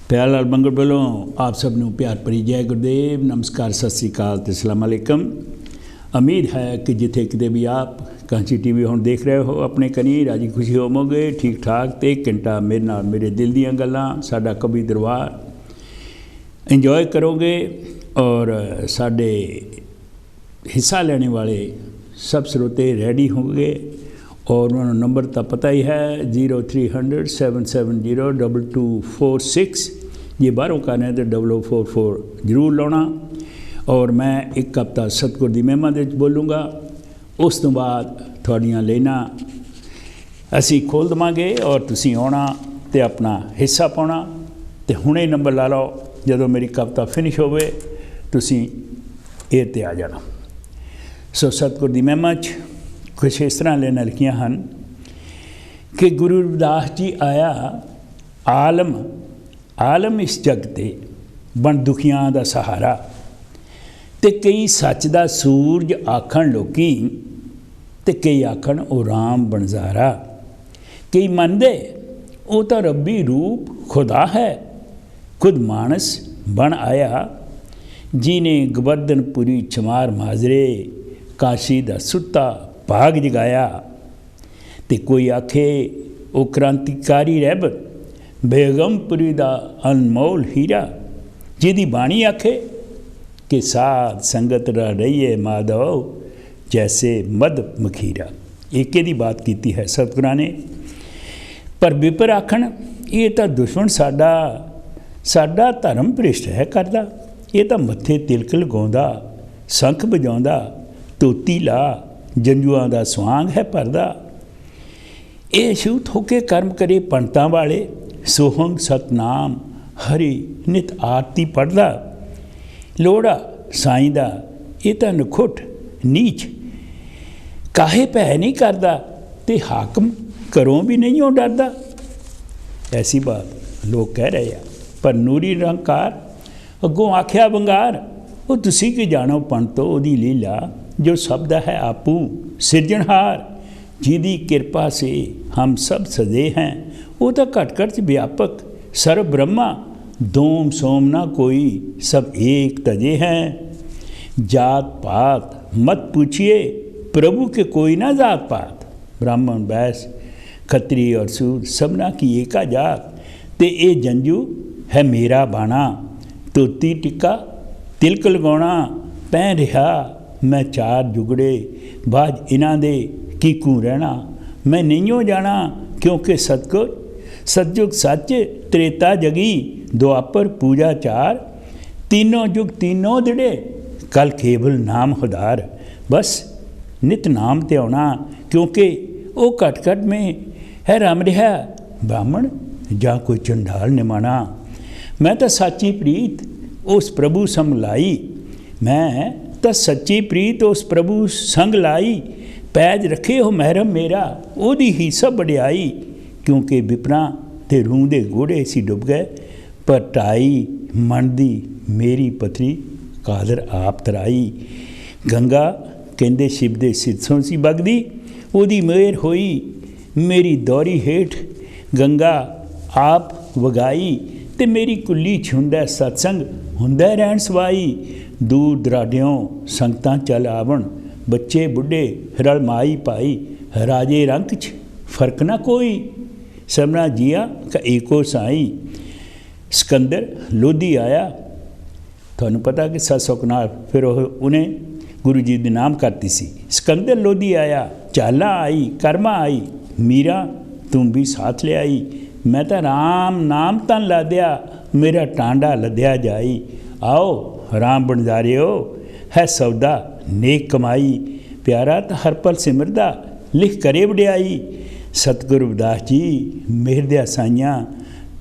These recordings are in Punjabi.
प्यारलाल मंगल वालों आप सब नूं प्यार भरी जय गुरुदेव नमस्कार सत श्री अकाल ते अस्सलाम वालेकुम। उम्मीद है कि जिथे किते भी आप कांची टीवी हुण देख रहे हो अपने कनी राजी खुशी होवोगे ठीक ठाक ते एक घंटा मेरे नाल मेरे दिल दीयां गल्लां साडा कवि दरबार इंजॉय करोगे और साडे हिस्सा लेने वाले सब श्रोते रेडी होंगे और उन्होंने नंबर तो पता ही है 0300 770 2246 ये बाहरों का नहीं तो 0044 जरूर लाना। और मैं एक हफ्ता सतगुर की महिमा दे बोलूँगा उस तो बाद थोड़ियाँ लेना असी खोल देवांगे और तुसी आना तो अपना हिस्सा पाना तो हुणे नंबर ला लो जदों मेरी कविता फिनिश होवे तुसी एयर ते आ जाना। सो सतगुर की महिमा च कुछ इस तरह लेना लिखियां हैं कि गुरु रविदास जी आया आलम इस जग ते बन दुखियां दा सहारा ते कई सच दा सूरज आखण लोकी ते कई आखण ओ राम बनजारा। कई मनदे ओ तो रब्बी रूप खुदा है खुद मानस बन आया जिने गोवर्धनपुरी चमार माजरे काशी दा सुता भाग जगाया। ते कोई आखे वो क्रांतिकारी रहबत बेगमपुरी दा अनमोल हीरा जिदी बाणी आखे कि साध संगत रहिए माधव जैसे मद मखीरा। एक दी बात की है सतगुरां ने पर विपर आखण ये तो दुश्मन साडा धर्म भ्रिष्ट है करदा। ये तो मत्थे तिलक लगाउंदा संख बजाउंदा तोती ला जंजुआं दा स्वांग है भरदा। ये छूत होके कर्म करे पंडितां वाले सोहंग सतनाम हरि नित आरती पढ़दा। लोड़ा साईं दा ये तो नखुट नीच काहे भै नहीं करदा ते हाकम घरों भी नहीं हो डरदा। ऐसी बात लोग कह रहे हैं पर नूरी निरंकार अगों आख्या बंगार वो तुसी की जानो पंडितो ओदी लीला जो शब्द है आपू सिरजनहार जिदी कृपा से हम सब सजे हैं वो तो घट घट व्यापक सर्व ब्रह्मा दोम सोम ना कोई सब एक तजे हैं। जात पात मत पूछिए प्रभु के कोई ना जात पात ब्राह्मण वैश्य खत्री और सूर सबना की एका जात ते ए जंजू है मेरा बाणा तोती टिक्का तिलक लगाउणा पै रिहा मैं चार जुगड़े बाज इन्हां दे कीकू रहना मैं नहीं हो जाना क्योंकि सतगुर सतयुग सच त्रेता जगी द्वापर पूजा चार तीनों जुग तीनों दिड़े कल केवल नाम हुदार। बस नित नाम ते आना क्योंकि वो घट घट में है रम रहा ब्राह्मण जा कोई चंडाल निमाना। मैं तो सच्ची प्रीत उस प्रभु संग लाई मैं तो सच्ची प्रीत उस प्रभु संग लाई पैज रखे हो महरम मेरा ओदी ही सब बड़ियाई। क्योंकि विपरा ते रूह दे गोड़े सी डुब गए पर टाई मन दी मेरी पथरी कादर आप तराई। गंगा कहंदे शिव दे सिरसों सी बगदी ओदी मेहर होई मेरी दौरी हेठ गंगा आप वगाई ते मेरी कुल्ली छुंदा सत्संग हुंदा रहन सवाई। दूर दराडियों संगतां चल आवण बच्चे बुढ़े रल माई पाई राजे रंग च फर्क ना कोई सबना जिया का एको साई। सिकंदर लोधी आया थानू पता कि 700 कनाल फिर उन्हें गुरु जी दे नाम करती सी। सिकंदर लोधी आया चाला आई कर्मा आई मीरा तुम भी साथ ले आई। मैं तो राम नाम तन लाद्या मेरा टांडा लद्या जाई। आओ राम बनजारियो है सौदा नेक कमाई प्यारा तो हर पल सिमरदा लिख करे वड्याई। सतगुरु रविदास जी मेहर दया साइयां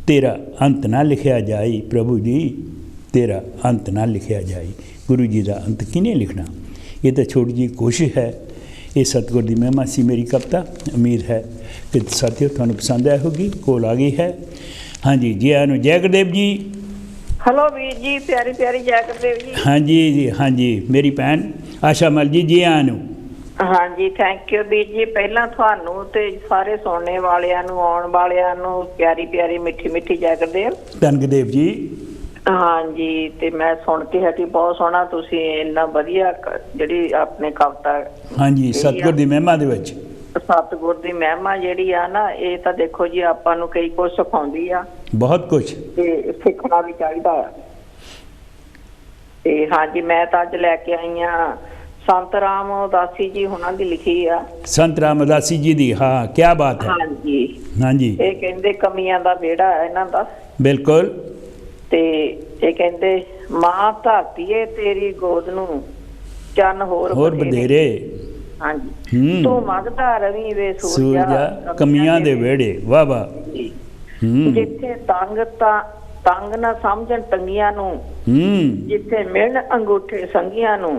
तेरा अंत ना लिखिया जाई प्रभु जी तेरा अंत ना लिखिया जाई। गुरु जी का अंत किने लिखना ये तो छोटी जी कोशिश है। ये सतगुर की महिमा सी मेरी कविता उम्मीद है कि साथियों थानू पसंद आई होगी कोल आ गई है। हाँ जी जी आनू जय गुरुदेव जी। हेलो वीर जी प्यारी प्यारी जय गुरुदेव जी। हाँ जी मेरी भैन आशा मल जी जी आनू ਹਾਂਜੀ ਥੈਂਕ ਯੂ ਵੀਰ ਜੀ। ਪਹਿਲਾਂ ਤੁਹਾਨੂੰ ਤੇ ਸਾਰੇ ਸੁਣਨੇ ਵਾਲਿਆਂ ਨੂੰ, ਆਉਣ ਵਾਲਿਆਂ ਨੂੰ ਪਿਆਰੀ ਪਿਆਰੀ ਮਿੱਠੀ ਮਿੱਠੀ ਜੈ ਗੁਰਦੇਵ। ਧੰਨ ਗੁਰਦੇਵ ਜੀ। ਹਾਂਜੀ ਤੇ ਮੈਂ ਸੁਣ ਕੇ ਹਟੀ, ਬਹੁਤ ਸੋਹਣਾ ਤੁਸੀਂ ਇੰਨਾ ਵਧੀਆ ਜਿਹੜੀ ਆਪਣੇ ਕਵਿਤਾ। ਹਾਂਜੀ, ਸਤਿਗੁਰ ਦੀ ਮਹਿਮਾ ਦੇ ਵਿੱਚ। ਸਤਿਗੁਰ ਦੀ ਮਹਿਮਾ ਜਿਹੜੀ ਆ ਨਾ, ਇਹ ਤਾਂ ਦੇਖੋ ਜੀ ਆਪਾਂ ਨੂੰ ਕਈ ਕੁਝ ਸਿਖਾਉਂਦੀ ਆ, ਬਹੁਤ ਕੁਝ, ਤੇ ਸਿੱਖਣਾ ਵੀ ਚਾਹੀਦਾ ਆ। ਤੇ ਹਾਂਜੀ ਮੈਂ ਤਾਂ ਅੱਜ ਲੈ ਕੇ ਆਈ ਆ ਸੰਤ ਰਾਮ ਉਦਾਸੀ ਜੀ ਉਹਨਾਂ ਦੀ ਲਿਖੀ ਆ। ਸੰਤ ਰਾਮ ਉਦਾਸੀ ਜੀ ਦੀ, ਹਾਂ ਕੀ ਬਾਤ ਹੈ। ਹਾਂਜੀ ਹਾਂਜੀ, ਇਹ ਕਹਿੰਦੇ ਕਮੀਆਂ ਦਾ ਵਿਹੜਾ ਹੈ ਇਹਨਾਂ ਦਾ। ਬਿਲਕੁਲ। ਤੇ ਇਹ ਕਹਿੰਦੇ ਮਾਂ ਧਰਤੀਏ ਤੇਰੀ ਗੋਦ ਨੂੰ ਚੰਨ ਹੋਰ ਬਧੇਰੇ। ਹਾਂਜੀ ਤੂੰ ਮੰਗਦਾ ਰਵੀ ਵੇ ਸੂਰਜਾ ਕਮੀਆਂ ਦੇ ਵਿਹੜੇ। ਵਾਹ ਵਾਹ। ਜਿੱਥੇ ਤੰਗ ਨਾ ਸਮਝਣ ਟੰਗੀਆਂ ਨੂੰ, ਜਿੱਥੇ ਮਿਲਣ ਅੰਗੂਠੇ ਸੰਗੀਆਂ ਨੂੰ,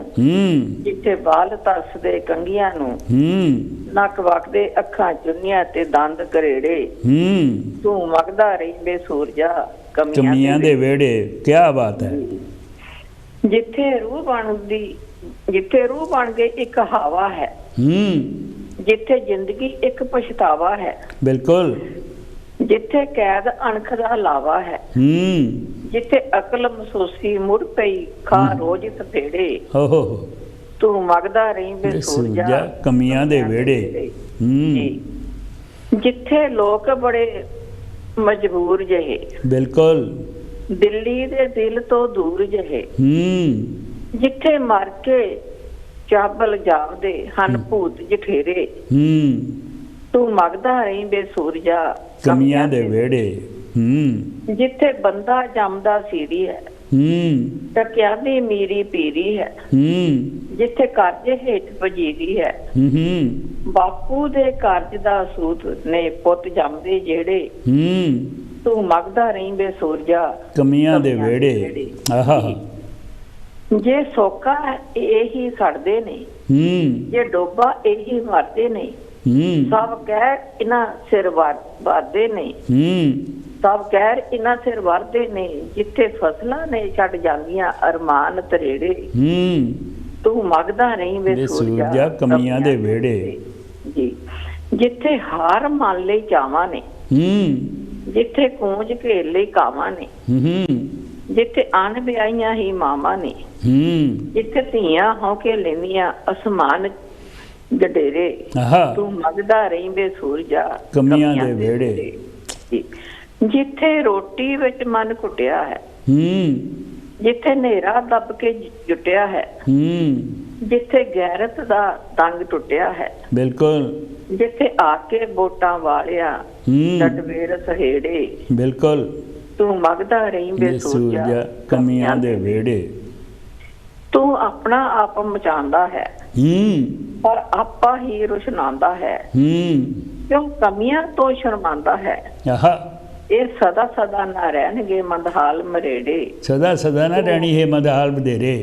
ਜਿੱਥੇ ਵਾਲ ਤਰਸਦੇ ਕੰਗੀਆਂ ਨੂੰ, ਨੱਕ ਵਗਦੇ ਅੱਖਾਂ ਚੁੰਨੀਆਂ ਤੇ ਦੰਦ ਕਰੇੜੇ, ਤੂੰ ਮੰਗਦਾ ਰਹੀ ਵੇ ਸੂਰਜਾ ਕਮੀਆਂ ਦੇ ਵਿਹੜੇ। ਕੀ ਬਾਤ ਹੈ। ਜਿੱਥੇ ਰੂਹ ਬਣ ਗਈ ਇੱਕ ਹਵਾ ਹੈ, ਜਿੱਥੇ ਜ਼ਿੰਦਗੀ ਇੱਕ ਪਛਤਾਵਾ ਹੈ, ਬਿਲਕੁਲ। ਜਿੱਥੇ ਕੈਦ ਅਣਖ ਦਾ ਲਾਵਾ ਹੈ, ਜਿੱਥੇ ਅਕਲ ਮਹਿਸੂਸੀ ਮੁੜ ਪਈ ਖਾ ਰੋਜ਼ ਸਫੇੜੇ, ਤੂੰ ਮੰਗਦਾ ਰਹੀ ਵੇ ਸੂਰਜਾ ਕਮੀਆਂ ਦੇ ਵਿਹੜੇ। ਜਿੱਥੇ ਲੋਕ ਬੜੇ ਮਜਬੂਰ ਜਿਹੇ, ਬਿਲਕੁਲ, ਦਿੱਲੀ ਦੇ ਦਿਲ ਤੋਂ ਦੂਰ ਜਿਹੇ, ਜਿੱਥੇ ਮਰ ਕੇ ਚਾਬਲ ਜਾਪਦੇ ਹਨ ਭੂਤ ਜਠੇਰੇ, ਤੂੰ ਮੰਗਦਾ ਰਹੀ ਵੇ ਸੂਰਜਾ ਕਮੀਆਂ ਦੇ ਵਿਹੜੇ। ਜਿੱਥੇ ਬੰਦਾ ਜੰਮਦਾ ਸੀਰੀ ਹੈ, ਟਕਿਆ ਦੀ ਮੀਰੀ ਪੀਰੀ ਹੈ, ਜਿੱਥੇ ਕਰਜ਼ੇ ਹੇਠ ਵਜੀਰੀ ਹੈ, ਬਾਪੂ ਦੇ ਕਰਜ਼ ਦਾ ਸੂਤ ਨੇ ਪੁੱਤ ਜੰਮਦੇ ਜਿਹੜੇ, ਤੂੰ ਮੰਗਦਾ ਰਹੀ ਵੇ ਸੂਰਜਾ ਕਮੀਆਂ ਦੇ ਵਿਹੜੇ। ਜੇ ਸੋਕਾ ਇਹੀ ਸੜਦੇ ਨੇ, ਜੇ ਡੋਬਾ ਇਹੀ ਮਰਦੇ ਨੇ, ਸਭ ਕਹਿਰ ਇਹਨਾਂ ਸਿਰ ਵਾਰਦੇ ਨੇ, ਸਭ ਕਹਿਰ ਇਹਨਾਂ ਸਿਰ ਵਾਰਦੇ ਨੇ, ਜਿੱਥੇ ਫਸਲਾਂ ਨੇ ਛੱਡ ਜਾਂਦੀਆਂ ਅਰਮਾਨ ਤਰੇੜੇ, ਤੂੰ ਮੰਗਦਾ ਨਹੀਂ ਵੇ ਸੂਰਜਾ ਕਮੀਆਂ ਦੇ ਵਿਹੜੇ। ਜੀ ਜਿੱਥੇ ਹਾਰ ਮੰਨ ਲਈ ਚਾਵਾਂ ਨੇ, ਜਿੱਥੇ ਕੂੰਜ ਘੇਰ ਲਈ ਕਾਵਾਂ ਨੇ, ਜਿੱਥੇ ਅਣ ਵਿਆਹੀਆਂ ਹੀ ਮਾਵਾਂ ਨੇ, ਜਿੱਥੇ ਧੀਆਂ ਹੋ ਕੇ ਲੈਂਦੀਆਂ ਅਸਮਾਨ ਗਡੇਰੇ, ਤੂੰ ਮੰਗਦਾ ਰਹੀ ਵੇ ਸੂਰਜਾ ਕਮੀਆਂ ਦੇ ਵਿਹੜੇ। ਜਿੱਥੇ ਰੋਟੀ ਵਿੱਚ ਮਨ ਘੁੱਟਿਆ ਹੈ, ਜਿੱਥੇ ਹਨੇਰਾ ਦੱਬ ਕੇ ਜੁਟਿਆ ਹੈ, ਜਿੱਥੇ ਗੈਰਤ ਦਾ ਤੰਗ ਟੁੱਟਿਆ ਹੈ, ਬਿਲਕੁਲ, ਜਿੱਥੇ ਆ ਕੇ ਵੋਟਾਂ ਵਾਲਿਆ ਡਟਵੇਰ ਸਹੇੜੇ, ਬਿਲਕੁਲ, ਤੂੰ ਮੰਗਦਾ ਰਹੀ ਵੇ ਸੂਰਜਾ ਕਮੀਆਂ ਦੇ ਵਿਹੜੇ। ਤੂੰ ਆਪਣਾ ਆਪ ਮਚਾਉਂਦਾ ਹੈ, ਪਰ ਆਪਾ ਹੀ ਰੁਸ਼ਨਾਉਂਦਾ ਹੈ, ਕਿਉਂ ਕਮੀਆਂ ਤੋਂ ਸ਼ਰਮਾਉਂਦਾ ਹੈ। ਇਹ ਸਦਾ ਸਦਾ ਨਾ ਰਹਿਣਗੇ ਮੰਦਹਾਲ ਮਰੇੜੇ, ਸਦਾ ਸਦਾ ਨਾ ਰਹਿਣੀ ਹੈ ਮੰਦਹਾਲ ਵਧੇਰੇ।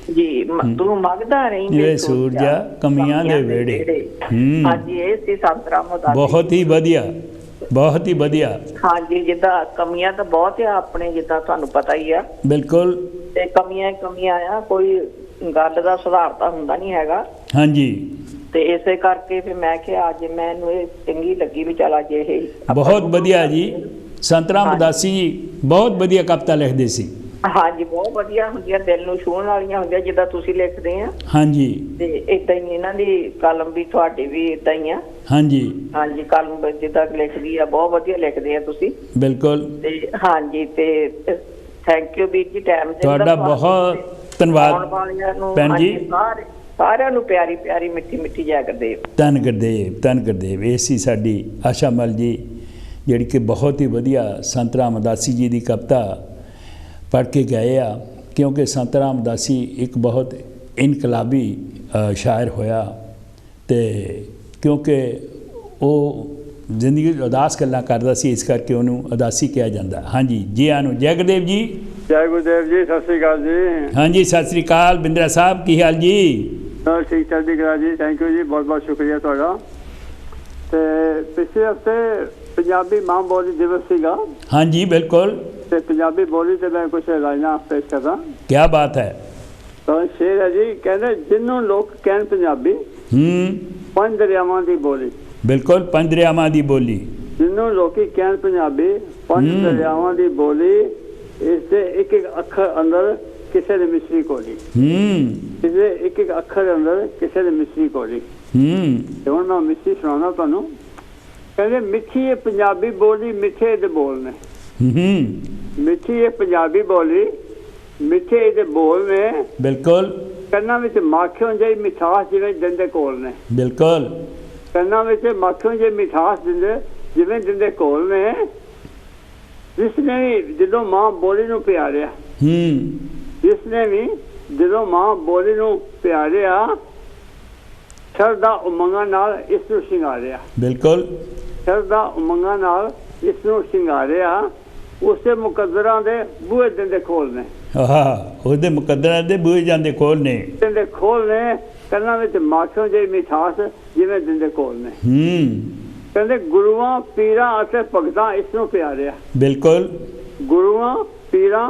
ਜੀ ਤੂੰ ਮੰਗਦਾ ਰਹੀ ਵੇ ਸੂਰਜਾ ਕਮੀਆਂ ਦੇ ਵਿਹੜੇ। ਹਾਂਜੀ ਇਹ ਸੀ ਸੰਤ ਰਾਮ ਉਦਾਸੀ। ਬਹੁਤ ਹੀ ਵਧੀਆ, ਬਹੁਤ ਹੀ ਵਧੀਆ। ਹਾਂਜੀ ਜਿੱਦਾਂ ਕਮੀਆਂ ਤਾਂ ਬਹੁਤ ਆ ਆਪਣੇ, ਜਿੱਦਾਂ ਤੁਹਾਨੂੰ ਪਤਾ ਹੀ ਆ। ਬਿਲਕੁਲ। ਤੇ ਕਮੀਆਂ ਆ, ਕੋਈ ਗੱਲ ਦਾ ਸੁਧਾਰ ਤਾਂ ਹੁੰਦਾ ਨਹੀਂ ਹੈਗਾ। ਹਾਂਜੀ। ਤੇ ਇਸੇ ਕਰਕੇ ਫਿਰ ਮੈਂ ਕਿਹਾ ਅੱਜ ਮੈਨੂੰ ਇਹ ਚੰਗੀ ਲੱਗੀ ਵੀ ਚੱਲ ਅੱਜ ਇਹ ਬਹੁਤ ਵਧੀਆ ਜੀ। ਸੰਤ ਰਾਮ ਉਦਾਸੀ ਜੀ ਬਹੁਤ ਵਧੀਆ ਕਵਿਤਾ ਲਿਖਦੇ ਸੀ। ਹਾਂਜੀ ਬਹੁਤ ਵਧੀਆ ਹੁੰਦੀਆਂ, ਦਿਲ ਨੂੰ ਛੂਹਣ ਵਾਲੀਆਂ ਹੁੰਦੀਆਂ ਜਿੱਦਾਂ ਤੁਸੀਂ ਲਿਖਦੇ ਆ। ਹਾਂਜੀ। ਤੇ ਏਦਾਂ ਹੀ ਇਹਨਾਂ ਦੀ ਕਲਮ ਵੀ, ਤੁਹਾਡੀ ਵੀ ਏਦਾਂ ਹੀ ਆ। ਹਾਂਜੀ ਹਾਂਜੀ ਕਲਮ ਜਿੱਦਾਂ ਲਿਖਦੀ ਆ ਬਹੁਤ ਵਧੀਆ ਲਿਖਦੇ ਆ ਤੁਸੀਂ। ਬਿਲਕੁਲ। ਤੇ ਹਾਂਜੀ ਤੇ ਥੈਂਕ ਯੂ ਵੀਰ ਜੀ ਟਾਈਮ ਦੇ ਤੁਹਾਡਾ ਬਹੁਤ ਧੰਨਵਾਦ ਭੈਣ ਜੀ। ਸਾਰਿਆਂ ਨੂੰ ਪਿਆਰੀ ਪਿਆਰੀ ਮਿੱਠੀ ਮਿੱਠੀ ਜੈ ਗੁਰਦੇਵ। ਧੰਨ ਗੁਰਦੇਵ, ਧੰਨ ਗੁਰਦੇਵ। ਇਹ ਸੀ ਸਾਡੀ ਆਸ਼ਾ ਮਲ ਜੀ ਜਿਹੜੀ ਕਿ ਬਹੁਤ ਹੀ ਵਧੀਆ ਸੰਤ ਰਾਮ ਉਦਾਸੀ ਜੀ ਦੀ ਕਵਿਤਾ ਪੜ੍ਹ ਕੇ ਗਏ ਆ। ਕਿਉਂਕਿ ਸੰਤ ਰਾਮ ਉਦਾਸੀ ਇੱਕ ਬਹੁਤ ਇਨਕਲਾਬੀ ਸ਼ਾਇਰ ਹੋਇਆ, ਅਤੇ ਕਿਉਂਕਿ ਉਹ ਜ਼ਿੰਦਗੀ ਉਦਾਸ ਗੱਲਾਂ ਕਰਦਾ ਸੀ, ਇਸ ਕਰਕੇ ਉਹਨੂੰ ਉਦਾਸੀ ਕਿਹਾ ਜਾਂਦਾ। ਹਾਂਜੀ ਜੀ ਆਇਆਂ ਨੂੰ। ਜੈ ਗੁਰਦੇਵ ਜੀ। ਜੈ ਗੁਰਦੇਵ ਜੀ। ਸਤਿ ਸ਼੍ਰੀ ਅਕਾਲ ਜੀ। ਹਾਂਜੀ ਸਤਿ ਸ਼੍ਰੀ ਅਕਾਲ ਬਿੰਦਰਾ ਸਾਹਿਬ, ਕੀ ਹਾਲ ਜੀ? ਠੀਕ ਚੜ੍ਹਦੀ ਕਲਾ ਜੀ। ਥੈਂਕ ਯੂ ਜੀ, ਬਹੁਤ ਬਹੁਤ ਸ਼ੁਕਰੀਆ ਤੁਹਾਡਾ। ਅਤੇ ਪਿਛਲੇ ਹਫ਼ਤੇ ਪੰਜਾਬੀ ਮਾਂ ਬੋਲੀ ਦਿਵਸ ਸੀਗਾ। ਹਾਂਜੀ ਬਿਲਕੁਲ। ਅਤੇ ਪੰਜਾਬੀ ਬੋਲੀ 'ਤੇ ਮੈਂ ਕੁਛ ਲਾਈਨਾਂ ਪੇਸ਼ ਕਰਦਾ। ਕੀ ਬਾਤ ਹੈ। ਤਾਂ ਸ਼ੇਰ ਹੈ ਜੀ, ਕਹਿੰਦੇ ਜਿਹਨੂੰ ਲੋਕ ਕਹਿਣ ਪੰਜਾਬੀ, ਪੰਜ ਦਰਿਆਵਾਂ ਦੀ ਬੋਲੀ। ਬਿਲਕੁਲ, ਪੰਜ ਦਰਿਆਵਾਂ ਦੀ ਬੋਲੀ ਜਿਹਨੂੰ ਲੋਕੀ ਕਹਿਣ ਪੰਜਾਬੀ, ਪੰਜ ਦਰਿਆਵਾਂ ਦੀ ਬੋਲੀ। ਇਸ ਦੇ ਇੱਕ ਇੱਕ ਅੱਖਰ ਅੰਦਰ ਕਿਸੇ ਦੀ ਮਿਸਰੀ ਕੋਲੀ। ਇਸਦੇ ਇੱਕ ਇੱਕ ਅੱਖਰ ਅੰਦਰ ਕਿਸੇ ਦੀ ਮਿਸਰੀ ਕੋਲੀ। ਤੇ ਹੁਣ ਮੈਂ ਮਿਸਰੀ ਸੁਣਾਉਣਾ ਤੁਹਾਨੂੰ। ਕਹਿੰਦੇ ਮਿੱਠੀ ਇਹ ਪੰਜਾਬੀ ਬੋਲੀ, ਮਿੱਠੇ ਇਹਦੇ ਬੋਲ ਨੇ। ਮਿੱਠੀ ਇਹ ਪੰਜਾਬੀ ਬੋਲੀ, ਮਿੱਠੇ ਇਹਦੇ ਬੋਲ ਨੇ। ਬਿਲਕੁਲ। ਕੰਨਾਂ ਵਿੱਚ ਮਾਖਿਓਂ ਜਿਹੀ ਮਿਠਾਸ ਜਿਵੇਂ ਦਿੰਦੇ ਕੋਲ ਨੇ। ਬਿਲਕੁਲ। ਕੰਨਾਂ ਵਿੱਚ ਮਾਖਿਓਂ ਜਿਹੀ ਮਿਠਾਸ ਦਿੰਦੇ ਜਿਵੇਂ ਦਿੰਦੇ ਕੋਲ ਨੇ। ਜਿਸ ਨੇ ਵੀ ਜਦੋਂ ਮਾਂ ਬੋਲੀ ਨੂੰ ਪਿਆਰਿਆ, ਜਿਸ ਨੇ ਵੀ ਜਦੋਂ ਮਾਂ ਬੋਲੀ ਨੂੰ ਪਿਆਰਿਆ, ਸ਼ਰਧਾ ਉਮੰਗਾਂ ਨਾਲ ਇਸ ਨੂੰ ਸ਼ਿੰਗਾਰਿਆ। ਬਿਲਕੁਲ। ਸ਼ਰਧਾ ਉਮੰਗਾਂ ਨਾਲ ਇਸ ਨੂੰ ਸ਼ਿੰਗਾਰਿਆ। ਉਸੇ ਮੁਕੱਦਰਾਂ ਦੇ ਬੂਹੇ ਦਿੰਦੇ ਖੋਲ ਨੇ। ਉਹਦੇ ਮੁਕੱਦਰਾਂ ਦੇ ਬੂਹੇ ਜਾਂਦੇ ਖੋਲ ਨੇ। ਦਿੰਦੇ ਖੋਲ ਨੇ। ਕੰਨਾਂ ਵਿੱਚ ਮਾਖਿਓਂ ਜਿਹੀ ਮਿਠਾਸ ਜਿਵੇਂ ਦਿੰਦੇ ਕੋਲ ਨੇ। ਕਹਿੰਦੇ ਗੁਰੂਆਂ ਪੀਰਾਂ ਅਤੇ ਭਗਤਾਂ ਇਸ ਨੂੰ ਪਿਆਰਿਆ। ਬਿਲਕੁਲ। ਗੁਰੂਆਂ ਪੀਰਾਂ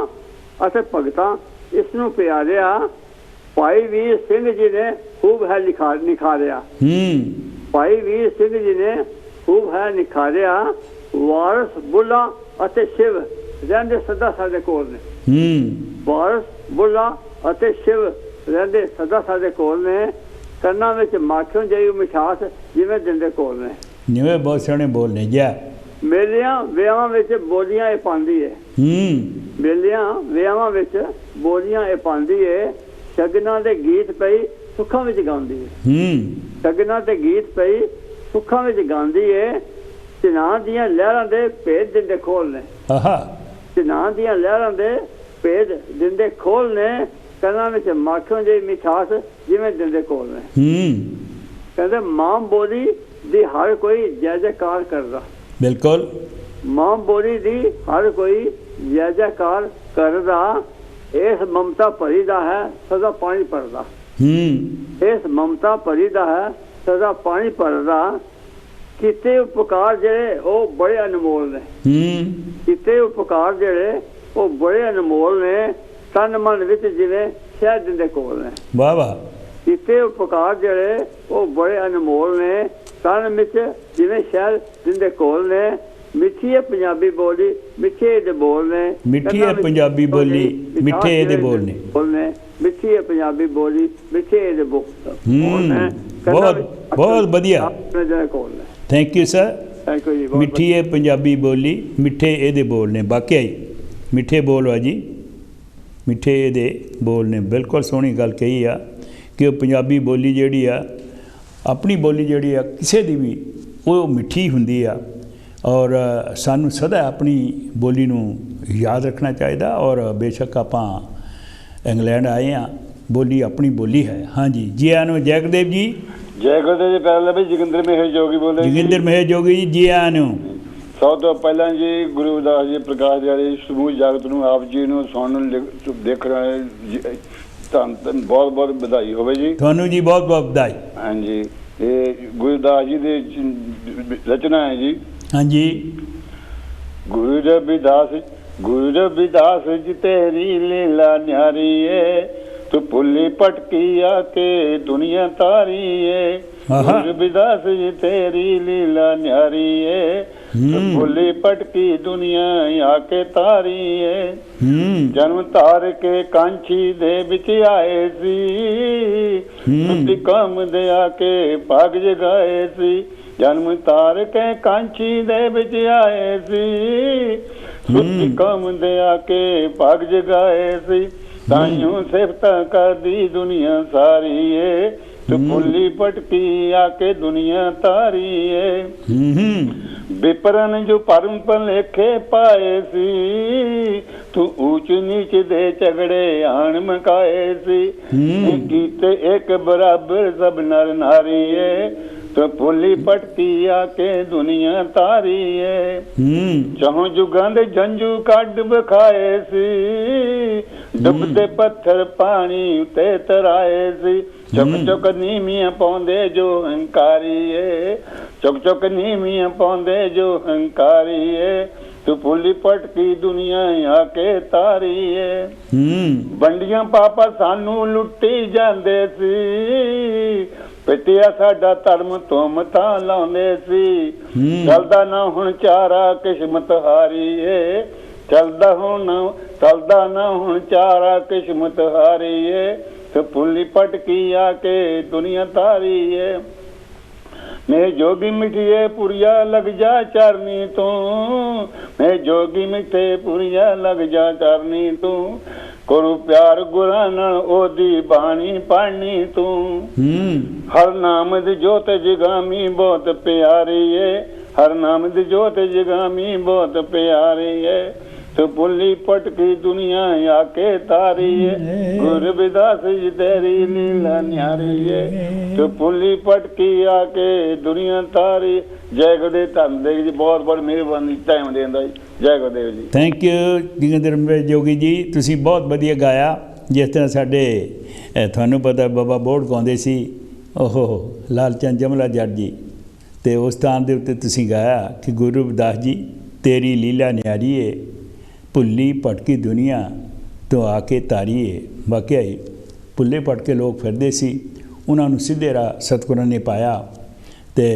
ਅਤੇ ਭਗਤਾਂ ਇਸ ਨੂੰ ਪਿਆਰਿਆ। ਭਾਈ ਵੀਰ ਸਿੰਘ ਜੀ ਨੇ ਖੂਬ ਹੈ ਨਿਖਾਰਿਆ। ਭਾਈ ਵੀਰ ਸਿੰਘ ਜੀ ਨੇ ਖੂਬ ਹੈ ਨਿਖਾਰਿਆ। ਵਾਰਸ ਬੁੱਲਾ ਅਤੇ ਸ਼ਿਵ ਰਹਿੰਦੇ ਸਦਾ ਸਾਡੇ ਕੋਲ ਨੇ। ਵਾਰਸ ਬੁੱਲਾ ਅਤੇ ਸ਼ਿਵ ਰਹਿੰਦੇ ਸਦਾ ਸਾਡੇ ਕੋਲ ਨੇ। ਕੰਨਾਂ ਵਿੱਚ ਮਾਖਿਓਂ ਜਿਹੀ ਮਿਠਾਸ ਜਿਵੇਂ ਦਿੰਦੇ ਕੋਲ ਨੇ। ਜਿਵੇਂ ਬਹੁਤ ਸੋਹਣੇ ਬੋਲਨੇ ਜਾ। ਮੇਲਿਆਂ ਵਿਆਹਾਂ ਵਿੱਚ ਬੋਲੀਆਂ ਇਹ ਪਾਉਂਦੀ ਹੈ। ਮੇਲਿਆਂ ਵਿਆਹਾਂ ਵਿੱਚ ਬੋਲੀਆਂ ਇਹ ਪਾਉਂਦੀ ਹੈ। ਸ਼ਗਨਾਂ ਦੇ ਗੀਤ ਪਈ ਸੁੱਖਾਂ ਵਿੱਚ ਗਾਉਂਦੀ ਹੈ। ਸ਼ਗਨਾਂ ਤੇ ਗੀਤ ਪਈ ਸੁੱਖਾਂ ਵਿੱਚ ਗਾਉਂਦੀ ਹੈ। ਚਨਾਹ ਦੀਆਂ ਲਹਿਰਾਂ ਦੇ ਭੇਦ ਦਿੰਦੇ ਖੋਲ ਨੇ। ਚਨਾਹ ਦੀਆਂ ਲਹਿਰਾਂ ਦੇ ਭੇਦ ਦਿੰਦੇ ਖੋਲ ਨੇ। ਕੰਨਾਂ ਵਿੱਚ ਮਾਖਿਓਂ ਜਿਹੀ ਮਿਠਾਸ ਜਿਵੇਂ ਦਿੰਦੇ ਕੋਲ ਨੇ। ਕਹਿੰਦੇ ਮਾਂ ਬੋਲੀ ਦੀ ਹਰ ਕੋਈ ਜੈ ਜੈਕਾਰ ਕਰਦਾ। ਬਿਲਕੁਲ। ਮਾਂ ਬੋਲੀ ਦੀ ਹਰ ਕੋਈ ਜੈ ਜੈਕਾਰ ਕਰਦਾ। ਇਸ ਮਮਤਾ ਭਰੀ ਦਾ ਹੈ ਸਦਾ ਪਾਣੀ ਭਰਦਾ। ਇਸ ਮਮਤਾ ਭਰੀ ਦਾ ਹੈ ਸਦਾ ਪਾਣੀ ਭਰਦਾ। ਕੀਤੇ ਉਪਕਾਰ ਜਿਹੜੇ ਉਹ ਬੜੇ ਅਨਮੋਲ ਨੇ। ਕੀਤੇ ਉਪਕਾਰ ਜਿਹੜੇ ਉਹ ਬੜੇ ਅਨਮੋਲ ਨੇ। ਤਨ ਮਨ ਵਿੱਚ ਜਿਵੇਂ ਸ਼ਹਿਦ ਦਿੰਦੇ ਕੋਲ ਨੇ। ਵਾਹ ਵਾਹ। ਕੀਤੇ ਉਪਕਾਰ ਜਿਹੜੇ ਉਹ ਬੜੇ ਅਨਮੋਲ ਨੇ। ਤਨ ਵਿੱਚ ਜਿਵੇਂ ਸ਼ਹਿਦ ਦਿੰਦੇ ਕੋਲ ਨੇ। ਮਿੱਠੀ ਹੈ ਪੰਜਾਬੀ ਬੋਲੀ, ਮਿੱਠੇ ਇਹਦੇ ਬੋਲ ਨੇ। ਮਿੱਠੀ ਹੈ ਪੰਜਾਬੀ ਬੋਲੀ, ਮਿੱਠੇ ਇਹਦੇ ਬੋਲ ਨੇ। ਮਿੱਠੀ ਹੈ ਪੰਜਾਬੀ ਬੋਲੀ, ਮਿੱਠੇ ਇਹਦੇ ਬੋਲ ਨੇ। ਬਹੁਤ ਬਹੁਤ ਵਧੀਆ। Thank you sir. Thank you ਜੀ। ਮਿੱਠੀ ਹੈ ਪੰਜਾਬੀ ਬੋਲੀ, ਮਿੱਠੇ ਇਹਦੇ ਬੋਲ ਨੇ। ਵਾਕਿਆ ਹੀ ਮਿੱਠੇ ਬੋਲ ਆ ਜੀ, ਮਿੱਠੇ ਇਹਦੇ ਬੋਲ ਨੇ। ਬਿਲਕੁਲ ਸੋਹਣੀ ਗੱਲ ਕਹੀ ਆ ਕਿ ਉਹ ਪੰਜਾਬੀ ਬੋਲੀ ਜਿਹੜੀ ਆ, ਆਪਣੀ ਬੋਲੀ ਜਿਹੜੀ ਆ ਕਿਸੇ ਦੀ ਵੀ ਉਹ ਮਿੱਠੀ ਹੁੰਦੀ ਆ। ਔਰ ਸਾਨੂੰ ਸਦਾ ਆਪਣੀ ਬੋਲੀ ਨੂੰ ਯਾਦ ਰੱਖਣਾ ਚਾਹੀਦਾ। ਔਰ ਬੇਸ਼ੱਕ ਆਪਾਂ ਇੰਗਲੈਂਡ ਆਏ ਹਾਂ, ਬੋਲੀ ਆਪਣੀ ਬੋਲੀ ਹੈ। ਹਾਂਜੀ ਜੀ ਆਇਆਂ ਨੂੰ। ਜੈ ਗੁਰਦੇਵ ਜੀ। ਜੈ ਗੁਰਦੇਵ ਜੀ। ਪਹਿਲਾਂ ਵੀ ਜੋਗਿੰਦਰ ਮਹੇਸ਼ ਜੋਗੀ ਬੋਲਦੇ। ਜੋਗਿੰਦਰ ਮਹੇਸ਼ ਜੋਗੀ ਜੀ, ਜੀ ਆਇਆਂ ਨੂੰ। ਸਭ ਤੋਂ ਪਹਿਲਾਂ ਜੀ ਗੁਰੂ ਰਵਿਦਾਸ ਜੀ ਪ੍ਰਕਾਸ਼ ਦਿਹਾੜੇ ਸਮੂਹ ਜਗਤ ਨੂੰ, ਆਪ ਜੀ ਨੂੰ ਸੁਣਨ ਦੇਖਣ ਵਾਲੇ ਧੰਨ ਬਹੁਤ ਬਹੁਤ ਵਧਾਈ ਹੋਵੇ ਜੀ। ਤੁਹਾਨੂੰ ਜੀ ਬਹੁਤ ਬਹੁਤ ਵਧਾਈ। ਹਾਂਜੀ। ਇਹ ਗੁਰੂ ਰਵਿਦਾਸ ਜੀ ਦੀ ਰਚਨਾ ਹੈ ਜੀ। ਹਾਂਜੀ। ਗੁਰੂ ਰਵਿਦਾਸ ਜੀ ਤੇਰੀ ਲੀਲਾ ਨਿਆਰੀ ਏ। ਤੂੰ ਭੁੱਲੀ ਭਟਕੀ ਆ ਕੇ ਦੁਨੀਆ ਤਾਰੀ ਏ। ਗੁਰੂ ਰਵਿਦਾਸ ਜੀ ਤੇਰੀ ਲੀਲਾ ਨਿਆਰੀ ਏ। ਤੂੰ ਭੁੱਲੀ ਭਟਕੀ ਦੁਨੀਆ ਆ ਕੇ ਤਾਰੀ ਏ। ਜਨਮ ਧਾਰ ਕੇ ਕਾਂਛੀ ਦੇ ਵਿੱਚ ਆਏ ਸੀ। ਸੁੱਤੀ ਕੌਮ ਦੇ ਆ ਕੇ ਭਾਗ ਜਗਾਏ ਸੀ। ਜਨਮ ਧਾਰ ਕੇ ਕਾਂਛੀ ਦੇ ਵਿੱਚ ਆਏ ਸੀ। ਸੁੱਤੀ ਕੌਮ ਦੇ ਆ ਕੇ ਭਾਗ ਜਗਾਏ ਸੀ। ਤਾਈਓ ਸਿਫਤਾਂ ਕਰਦੀ ਦੁਨੀਆ ਸਾਰੀ ਏ। ਤੂੰ ਭੁੱਲੀ ਭਟਕੀ ਆ ਕੇ ਦੁਨੀਆ ਤਾਰੀ ਏ। ਵਿਪਰਨ ਜੋ ਭਰਮ ਭਲੇਖੇ ਪਾਏ ਸੀ। ਤੂੰ ਊਚ ਨੀਚ ਦੇ ਝਗੜੇ ਆਣ ਮਕਾਏ ਸੀ। ਕੀਤੇ ਇੱਕ ਬਰਾਬਰ ਸਭ ਨਰ ਨਾਰੀ ਏ। ਤੂੰ ਭੁੱਲੀ ਭਟਕੀ ਆ ਕੇ ਦੁਨੀਆ ਤਾਰੀ ਏ। ਚਹੁ ਜੁਗਾਂ ਦੇ ਜੰਝੂ ਕੱਢ ਵਿਖਾਏ ਸੀ। ਡੁੱਬਦੇ ਪੱਥਰ ਪਾਣੀ ਉਤੇ ਤਰਾਏ ਸੀ। ਚੁੱਕ ਚੁੱਕ ਨੀਵੀਆਂ ਪਾਉਂਦੇ ਜੋ ਹੰਕਾਰੀ ਏ। ਚੁੱਕ ਚੁੱਕ ਨੀਵੀਆਂ ਪਾਉਂਦੇ ਜੋ ਹੰਕਾਰੀ ਏ। ਤੂੰ ਭੁੱਲੀ ਭਟਕੀ ਦੁਨੀਆ ਆ ਕੇ ਤਾਰੀ ਏ। ਵੰਡੀਆਂ ਪਾਪਾ ਸਾਨੂੰ ਲੁੱਟੀ ਜਾਂਦੇ ਸੀ। ਪਿੱਟਿਆ ਸਾਡਾ ਧਰਮ ਤੁਮ ਤਾਂ ਲਾਉਂਦੇ ਸੀ, ਚੱਲਦਾ ਨਾ ਹੁਣ ਚਾਰਾ ਕਿਸਮਤ ਹਾਰੀ ਏ, ਚੱਲਦਾ ਨਾ ਹੁਣ ਚਾਰਾ ਕਿਸਮਤ ਹਾਰੀ ਏ, ਤੇ ਪੁੱਲੀ ਪਟਕੀ ਆ ਕੇ ਦੁਨੀਆ ਤਾਰੀ ਏ। ਮੈਂ ਜੋਗੀ ਮਿੱਠੀਏ ਪੁਰੀਆ ਲੱਗ ਜਾ ਚਰਨੀ ਤੂੰ, ਮੈਂ ਜੋਗੀ ਮਿੱਠੇ ਪੁਰੀਆ ਲੱਗ ਜਾ ਚਰਨੀ ਤੂੰ, ਗੁਰੂ ਪਿਆਰ ਗੁਰਾਂ ਨਾਲ ਉਹਦੀ ਬਾਣੀ ਪੜ੍ਹਨੀ ਤੂੰ। ਹਰ ਨਾਮ ਦੀ ਜੋਤ ਜਗਾਮੀ ਬਹੁਤ ਪਿਆਰੀ ਏ, ਹਰ ਨਾਮ ਦੀ ਜੋਤ ਜਗਾਮੀ ਬਹੁਤ ਪਿਆਰੀ ਏ, ਤੇ ਪੁੱਲੀ ਪਟਕੀ ਦੁਨੀਆ ਆ ਕੇ ਤਾਰੀ ਏ, ਗੁਰੂ ਰਵਿਦਾਸ ਜੀ ਤੇਰੀ ਲੀਲਾ ਨਿਆਰੀ ਏ, ਤੇ ਪੁੱਲੀ ਪਟਕੀ ਆ ਕੇ ਦੁਨੀਆ ਤਾਰੀ। ਜੈ ਗੁਰਦੇਵ, ਧੰਨਵਾਦ ਜੀ, ਬਹੁਤ ਬਹੁਤ ਮਿਹਰਬਾਨੀ ਟਾਈਮ ਦੇਣ ਦਾ ਜੀ। ਜੈ ਗੁਰਦੇਵ ਜੀ। ਥੈਂਕ ਯੂ ਜੋਗਿੰਦਰ ਜੋਗੀ ਜੀ, ਤੁਸੀਂ ਬਹੁਤ ਵਧੀਆ ਗਾਇਆ। ਜਿਸ ਤਰ੍ਹਾਂ ਸਾਡੇ ਤੁਹਾਨੂੰ ਪਤਾ ਬਾਬਾ ਬੋੜ ਗਾਉਂਦੇ ਸੀ, ਉਹ ਲਾਲ ਚੰਦ ਜਮਲਾ ਜੱਟ ਜੀ, ਅਤੇ ਉਸ ਸਥਾਨ ਦੇ ਉੱਤੇ ਤੁਸੀਂ ਗਾਇਆ ਕਿ ਗੁਰੂ ਰਵਿਦਾਸ ਜੀ ਤੇਰੀ ਲੀਲਾ ਨਿਆਰੀ ਏ, ਭੁੱਲੀ ਭਟਕੀ ਦੁਨੀਆ ਤੋਂ ਆ ਕੇ ਤਾਰੀਏ। ਵਾਕਿਆ ਹੀ ਭੁੱਲੇ ਭਟਕੇ ਲੋਕ ਫਿਰਦੇ ਸੀ, ਉਹਨਾਂ ਨੂੰ ਸਿੱਧੇ ਰਾਹ ਸਤਿਗੁਰਾਂ ਨੇ ਪਾਇਆ, ਅਤੇ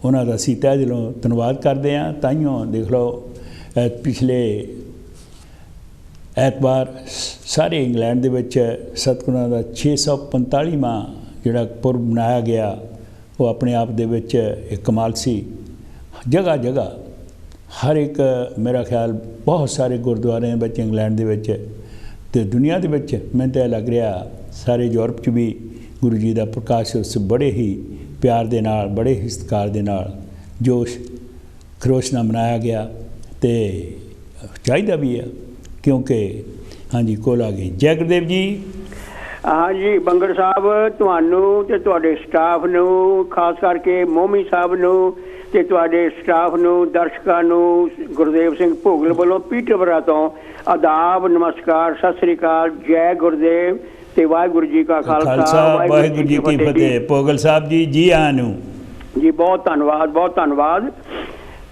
ਉਹਨਾਂ ਦਾ ਅਸੀਂ ਤਹਿ ਦਿਲੋਂ ਧੰਨਵਾਦ ਕਰਦੇ ਹਾਂ। ਤਾਈਓ ਦੇਖ ਲਓ ਪਿਛਲੇ ਐਤਵਾਰ ਸਾਰੇ ਇੰਗਲੈਂਡ ਦੇ ਵਿੱਚ ਸਤਿਗੁਰਾਂ ਦਾ 645ਵਾਂ ਜਿਹੜਾ ਪੁਰਬ ਮਨਾਇਆ ਗਿਆ, ਉਹ ਆਪਣੇ ਆਪ ਦੇ ਵਿੱਚ ਇੱਕ ਕਮਾਲ ਸੀ। ਜਗ੍ਹਾ ਜਗ੍ਹਾ ਹਰ ਇੱਕ ਮੇਰਾ ਖਿਆਲ ਬਹੁਤ ਸਾਰੇ ਗੁਰਦੁਆਰਿਆਂ ਵਿੱਚ ਇੰਗਲੈਂਡ ਦੇ ਵਿੱਚ ਅਤੇ ਦੁਨੀਆ ਦੇ ਵਿੱਚ ਮੈਨੂੰ ਤਾਂ ਲੱਗ ਰਿਹਾ ਸਾਰੇ ਯੂਰਪ 'ਚ ਵੀ ਗੁਰੂ ਜੀ ਦਾ ਪ੍ਰਕਾਸ਼ ਉਸ ਬੜੇ ਹੀ ਪਿਆਰ ਦੇ ਨਾਲ, ਬੜੇ ਹੀ ਸਤਿਕਾਰ ਦੇ ਨਾਲ, ਜੋਸ਼ ਖਰੋਸ਼ ਨਾਲ ਮਨਾਇਆ ਗਿਆ, ਅਤੇ ਚਾਹੀਦਾ ਵੀ ਹੈ ਕਿਉਂਕਿ ਹਾਂਜੀ ਕੋਲ ਆ ਗਈ। ਜੈ ਗੁਰਦੇਵ ਜੀ। ਹਾਂਜੀ ਬੰਗੜ ਸਾਹਿਬ, ਤੁਹਾਨੂੰ ਅਤੇ ਤੁਹਾਡੇ ਸਟਾਫ ਨੂੰ, ਖਾਸ ਕਰਕੇ ਮੋਮੀ ਸਾਹਿਬ ਨੂੰ ਅਤੇ ਤੁਹਾਡੇ ਸਟਾਫ ਨੂੰ, ਦਰਸ਼ਕਾਂ ਨੂੰ ਗੁਰਦੇਵ ਸਿੰਘ ਭੋਗਲ ਵੱਲੋਂ ਪੀਟਰਬਰਾ ਤੋਂ ਆਦਾਬ, ਨਮਸਕਾਰ, ਸਤਿ ਸ੍ਰੀ ਅਕਾਲ, ਜੈ ਗੁਰਦੇਵ ਤੇ ਵਾਹਿਗੁਰੂ ਜੀ ਕਾ ਖਾਲਸਾ, ਵਾਹਿਗੁਰੂ ਜੀ ਕੀ ਫਤਿਹ। ਭੋਗਲ ਸਾਹਿਬ ਜੀ, ਜੀ ਆਇਆਂ ਨੂੰ ਜੀ। ਬਹੁਤ ਧੰਨਵਾਦ, ਬਹੁਤ ਧੰਨਵਾਦ।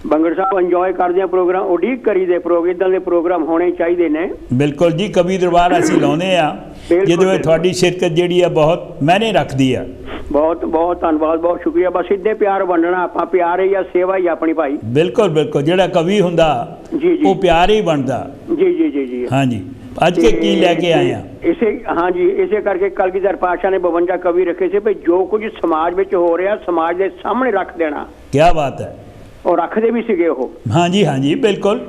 ਬੰਗੜ ਸਾਹਿਬ ਇੰਜੋਏ ਕਰਦੇ ਆ ਪ੍ਰੋਗਰਾਮ, ਉਡੀਕ ਕਰੀ ਦੇ ਇੱਦਾਂ ਦੇ ਪ੍ਰੋਗਰਾਮ ਹੋਣੇ ਚਾਹੀਦੇ ਨੇ। ਬਿਲਕੁਲ ਜੀ, ਕਵੀ ਦਰਬਾਰ ਅਸੀਂ ਲਾਉਂਦੇ ਆ, ਜਿਹਦੇ ਵਿੱਚ ਤੁਹਾਡੀ ਸ਼ਿਰਕਤ ਜਿਹੜੀ ਆ ਬਹੁਤ ਮਾਇਨੇ ਰੱਖਦੀ ਆ। ਬਹੁਤ ਬਹੁਤ ਧੰਨਵਾਦ, ਬਹੁਤ ਸ਼ੁਕਰੀਆ। ਬਸ ਇੱਦੇ ਪਿਆਰ ਵੰਡਣਾ, ਆਪਾਂ ਪਿਆਰ ਹੀ ਆ, ਸੇਵਾ ਹੀ ਆਪਣੀ ਭਾਈ। ਬਿਲਕੁਲ ਬਿਲਕੁਲ, ਜਿਹੜਾ ਕਵੀ ਹੁੰਦਾ ਜੀ ਉਹ ਪਿਆਰ ਹੀ ਬਣਦਾ। ਜੀ ਜੀ ਜੀ ਜੀ ਹਾਂਜੀ। ਅੱਜ ਕੇ ਕੀ ਲੈ ਕੇ ਆਏ ਆ? ਇਸੇ ਹਾਂਜੀ, ਇਸੇ ਕਰਕੇ ਕਲਗੀਧਰ ਪਾਤਸ਼ਾਹ ਨੇ 52 ਕਵੀ ਰੱਖੇ ਸੀ ਵੀ ਜੋ ਕੁਝ ਸਮਾਜ ਵਿੱਚ ਹੋ ਰਿਹਾ ਸਮਾਜ ਦੇ ਸਾਹਮਣੇ ਰੱਖ ਦੇਣਾ। ਕੀ ਬਾਤ ਹੈ। ਉਹ ਰੱਖਦੇ ਵੀ ਸੀਗੇ ਉਹ। ਹਾਂਜੀ ਹਾਂਜੀ ਬਿਲਕੁਲ।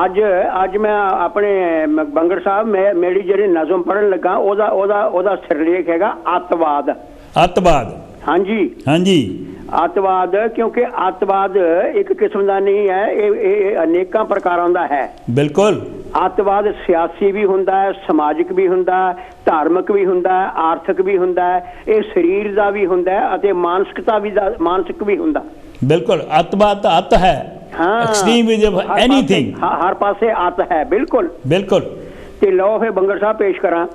ਅੱਜ ਮੈਂ ਆਪਣੇ ਬੰਗੜ ਸਾਹਿਬ ਮੇਰੀ ਜਿਹੜੀ ਨਜ਼ਮ ਪੜ੍ਹਨ ਲੱਗਾ ਉਹਦਾ ਸਿਰਲੇਖ ਹੈਗਾ ਅੱਤਵਾਦ। ਅੱਤਵਾਦ ਹਾਂਜੀ ਹਾਂਜੀ। ਅੱਤਵਾਦ, ਕਿਉਂਕਿ ਅੱਤਵਾਦ ਇੱਕ ਕਿਸਮ ਦਾ ਨਹੀਂ ਹੈ, ਇਹ ਅਨੇਕਾਂ ਪ੍ਰਕਾਰਾਂ ਦਾ ਹੈ। ਬਿਲਕੁਲ। ਅੱਤਵਾਦ ਸਿਆਸੀ ਵੀ ਹੁੰਦਾ ਹੈ, ਸਮਾਜਿਕ ਵੀ ਹੁੰਦਾ ਹੈ, ਧਾਰਮਿਕ ਵੀ ਹੁੰਦਾ ਹੈ, ਆਰਥਿਕ ਵੀ ਹੁੰਦਾ ਹੈ, ਇਹ ਸਰੀਰ ਦਾ ਵੀ ਹੁੰਦਾ ਹੈ ਅਤੇ ਮਾਨਸਿਕ ਵੀ ਹੁੰਦਾ। ਬਿਲਕੁਲ। ਅੱਤਵਾਦ ਤਾਂ ਅੱਤ ਹੈ। ਹਾਂ, ਐਕਸਟ੍ਰੀਮਿਜ਼ਮ, ਐਨੀਥਿੰਗ, ਹਰ ਪਾਸੇ ਅੱਤ ਹੈ। ਬਿਲਕੁਲ ਬਿਲਕੁਲ। ਤੇ ਲਓ ਫਿਰ ਬੰਗੜ ਸਾਹਿਬ ਪੇਸ਼ ਕਰਾਂ।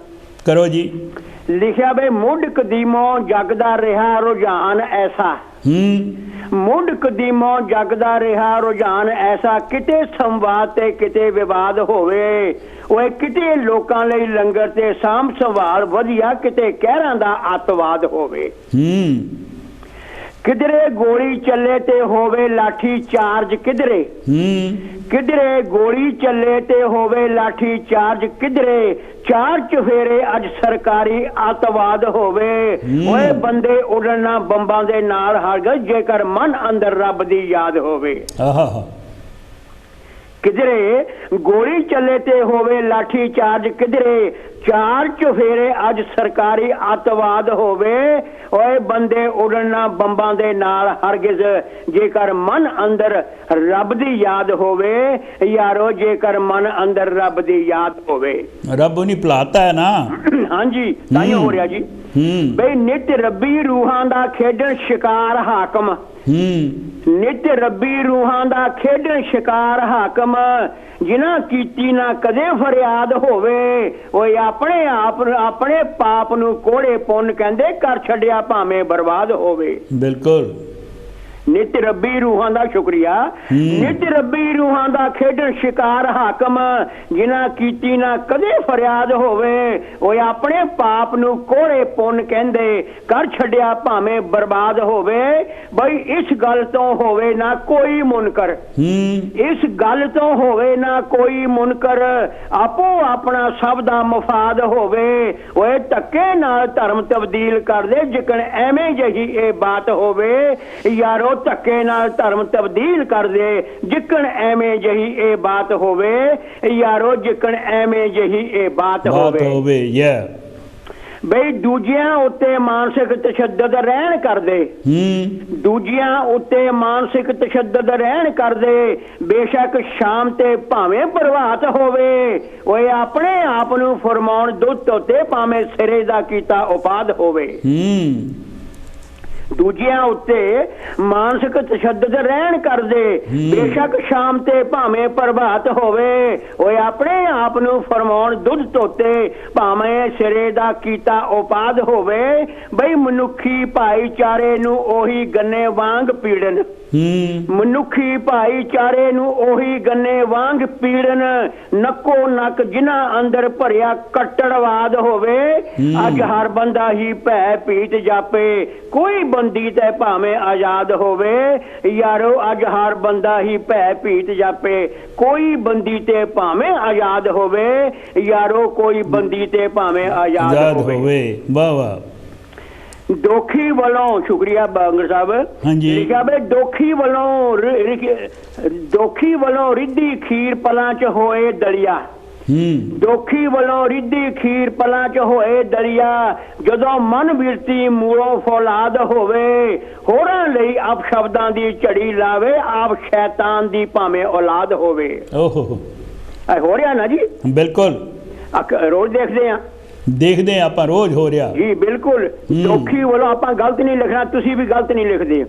ਕਰੋ ਜੀ। ਲਿਖਿਆ ਬਈ ਮੁੱਢ ਕਦੀਮੋਂ ਜਗਦਾ ਰਿਹਾ ਰੁਝਾਨ ਐਸਾ, ਮੁੱਢ ਕਦੀਮੋਂ ਜਗਦਾ ਰਿਹਾ ਰੁਝਾਨ ਐਸਾ, ਕਿਤੇ ਸੰਵਾਦ ਤੇ ਕਿਤੇ ਵਿਵਾਦ ਹੋਵੇ, ਉਹ ਕਿਤੇ ਲੋਕਾਂ ਲਈ ਲੰਗਰ ਤੇ ਸਾਂਭ ਸੰਭਾਲ ਵਧੀਆ, ਕਿਤੇ ਕਹਿਰਾਂ ਦਾ ਅੱਤਵਾਦ ਹੋਵੇ। ਕਿਧਰੇ ਗੋਲੀ ਚੱਲੇ ਤੇ ਹੋਵੇ ਲਾਠੀ ਚਾਰਜ, ਕਿਧਰੇ ਗੋਲੀ ਚੱਲੇ ਤੇ ਹੋਵੇ ਲਾਠੀ ਚਾਰਜ, ਕਿਧਰੇ ਚਾਰ ਚੁਫੇਰੇ ਅੱਜ ਸਰਕਾਰੀ ਅੱਤਵਾਦ ਹੋਵੇ, ਓਏ ਬੰਦੇ ਉਡਣਾ ਬੰਬਾਂ ਦੇ ਨਾਲ ਹਰ ਗਏ, ਜੇਕਰ ਮਨ ਅੰਦਰ ਰੱਬ ਦੀ ਯਾਦ ਹੋਵੇ। ਕਿਧਰੇ ਗੋਲੀ ਚੱਲੇ ਤੇ ਹੋਵੇ ਲਾਠੀ ਚਾਰਜ, ਕਿਧਰੇ ਚਾਰ ਚੁਫੇਰੇ ਅੱਜ ਸਰਕਾਰੀ ਅੱਤਵਾਦ ਹੋਵੇ, ਓਏ ਬੰਦੇ ਉਡਣਾ ਬੰਬਾਂ ਦੇ ਨਾਲ ਹਰਗਿਜ਼, ਜੇਕਰ ਮਨ ਅੰਦਰ ਰੱਬ ਦੀ ਯਾਦ ਹੋਵੇ। ਯਾਰੋ ਜੇਕਰ ਮਨ ਅੰਦਰ ਰੱਬ ਦੀ ਯਾਦ ਹੋਵੇ। ਰੱਬ ਨਹੀਂ ਭੁਲਾਤਾ ਹੈ ਨਾ। ਹਾਂਜੀ, ਤਾਂ ਹੀ ਹੋ ਰਿਹਾ ਜੀ। ਬਈ ਨਿਤ ਰੱਬੀ ਰੂਹਾਂ ਦਾ ਖੇਡਣ ਸ਼ਿਕਾਰ ਹਾਕਮ, ਨਿਤ ਰੱਬੀ ਰੂਹਾਂ ਦਾ ਖੇਡਣ ਸ਼ਿਕਾਰ ਹਾਕਮ, ਜਿਨ੍ਹਾਂ ਕੀਤੀ ਨਾ ਕਦੇ ਫਰਿਆਦ ਹੋਵੇ, ਓਏ ਆਪਣੇ ਪਾਪ ਨੂੰ ਕੋੜੇ ਪੁੰਨ ਕਹਿੰਦੇ ਕਰ ਛੱਡਿਆ ਭਾਵੇਂ ਬਰਬਾਦ ਹੋਵੇ। ਬਿਲਕੁਲ। ਨਿਤ ਰੱਬੀ ਰੂਹਾਂ ਦਾ ਸ਼ੁਕਰੀਆ। ਨਿਤ ਰੱਬੀ ਰੂਹਾਂ ਦਾ ਖੇਡਣ ਸ਼ਿਕਾਰ ਹਾਕਮ, ਜਿਨ੍ਹਾਂ ਕੀਤੀ ਨਾ ਕਦੇ ਫਰਿਆਦ ਹੋਵੇ। ਓਏ ਆਪਣੇ ਪਾਪ ਨੂੰ ਕੋਹਰੇ ਪੁੰਨ ਕਹਿੰਦੇ, ਕਰ ਛੱਡਿਆ ਭਾਵੇਂ ਬਰਬਾਦ ਹੋਵੇ। ਬਈ ਇਸ ਗੱਲ ਤੋਂ ਹੋਵੇ ਨਾ ਕੋਈ ਮੁਨਕਰ, ਇਸ ਗੱਲ ਤੋਂ ਹੋਵੇ ਨਾ ਕੋਈ ਮੁਨਕਰ, ਆਪੋ ਆਪਣਾ ਸਭ ਦਾ ਮਫਾਦ ਹੋਵੇ। ਓਏ ਧੱਕੇ ਨਾਲ ਧਰਮ ਤਬਦੀਲ ਕਰਦੇ, ਜਿਕਣ ਐਵੇਂ ਜਿਹੀ ਇਹ ਬਾਤ ਹੋਵੇ। ਯਾਰੋ ਧੱਕੇ ਨਾਲ ਧਰਮ ਤਬਦੀਲ ਕਰਦੇ, ਜਿਕਣ ਐਵੇਂ ਜਿਹੀ ਇਹ ਬਾਤ ਹੋਵੇ। ਯਾਰੋ ਜਿਕਣ ਐਵੇਂ ਜਿਹੀ ਇਹ ਬਾਤ ਹੋਵੇ। ਬਈ ਦੂਜਿਆਂ ਉੱਤੇ ਮਾਨਸਿਕ ਤਸ਼ੱਦਦ ਰਹਿਣ ਕਰਦੇ, ਦੂਜਿਆਂ ਉੱਤੇ ਮਾਨਸਿਕ ਤਸ਼ੱਦਦ ਰਹਿਣ ਕਰਦੇ, ਬੇਸ਼ੱਕ ਸ਼ਾਮ ਤੇ ਭਾਵੇਂ ਪ੍ਰਭਾਤ ਹੋਵੇ। ਓਏ ਆਪਣੇ ਆਪ ਨੂੰ ਫਰਮਾਉਣ ਦੁੱਧ ਉੱਤੇ ਭਾਵੇਂ ਸਿਰੇ ਦਾ ਕੀਤਾ ਉਪਾਦ ਹੋਵੇ। ਦੂਜਿਆਂ ਉੱਤੇ ਮਾਨਸਿਕ ਤਸ਼ੱਦਦ ਰਹਿਣ ਕਰਦੇ, ਬੇਸ਼ੱਕ ਸ਼ਾਮ ਤੇ ਭਾਵੇਂ ਪ੍ਰਭਾਤ ਹੋਵੇ। ਓਏ ਆਪਣੇ ਆਪ ਨੂੰ ਫਰਮਾਉਣ ਦੁੱਧ ਧੋਤੇ ਭਾਵੇਂ ਸਿਰੇ ਦਾ ਕੀਤਾ ਉਪਾਦ ਹੋਵੇ। ਬਈ ਮਨੁੱਖੀ ਭਾਈਚਾਰੇ ਨੂੰ ਉਹੀ ਗੰਨੇ ਵਾਂਗ ਪੀੜਨ, ਮਨੁੱਖੀ ਭਾਈਚਾਰੇ ਨੂੰ ਉਹੀ ਗੰਨੇ ਵਾਂਗ ਪੀੜਨ। ਨੱਕੋ ਨੱਕ ਜਿਨ੍ਹਾਂ ਅੰਦਰ ਭਰਿਆ ਕੱਟੜਵਾਦ ਹੋਵੇ। ਅੱਜ ਹਰ ਬੰਦਾ ਹੀ ਭੈ ਭੀਤ ਜਾਪੇ, ਕੋਈ ਬੰਦੀ ਤੇ ਭਾਵੇਂ ਆਜ਼ਾਦ ਹੋਵੇ। ਯਾਰੋ ਅੱਜ ਹਰ ਬੰਦਾ ਹੀ ਭੈ ਭੀਤ ਜਾਪੇ, ਕੋਈ ਬੰਦੀ ਤੇ ਭਾਵੇਂ ਆਜ਼ਾਦ ਹੋਵੇ। ਯਾਰੋ ਕੋਈ ਬੰਦੀ ਤੇ ਭਾਵੇਂ ਆਜ਼ਾਦ ਹੋਵੇ। ਵਾਹ ਵਾਹ। ਦੋਖੀ ਵੱਲੋਂ ਸ਼ੁਕਰੀਆ ਬਾਂਗਰ ਸਾਹਿਬ। ਲਿਖਿਆ ਬਈ ਦੋਖੀ ਵੱਲੋਂ, ਦੋਖੀ ਵੱਲੋਂ ਰਿੱਧੀ ਖੀਰ ਪਲਾਂ 'ਚ ਹੋਏ ਦਲੀਆ। ਦੋਖੀ ਵੱਲੋਂ ਰਿੱਧੀ ਖੀਰ ਪਲਾਂ 'ਚ ਹੋਏ ਦਲੀਆ। ਜਦੋਂ ਮਨ ਬਿਰਤੀ ਮੂਲੋਂ ਫੌਲਾਦ ਹੋਵੇ। ਹੋਰਾਂ ਲਈ ਆਪ ਸ਼ਬਦਾਂ ਦੀ ਝੜੀ ਲਾਵੇ, ਆਪ ਸ਼ੈਤਾਨ ਦੀ ਭਾਵੇਂ ਔਲਾਦ ਹੋਵੇ। ਓਹੋ ਹੋ ਰਿਹਾ ਨਾ ਜੀ? ਬਿਲਕੁਲ, ਰੋਜ਼ ਦੇਖਦੇ ਆ, ਦੇਖਦੇ ਆਪਾਂ ਰੋਜ਼ ਹੋ ਰਿਹਾ ਜੀ। ਬਿਲਕੁਲ ਦੋਖੀ ਵੱਲੋਂ ਆਪਾਂ ਗਲਤ ਨਹੀਂ ਲਿਖਣਾ, ਤੁਸੀਂ ਵੀ ਗਲਤ ਨਹੀਂ ਲਿਖਦੇ।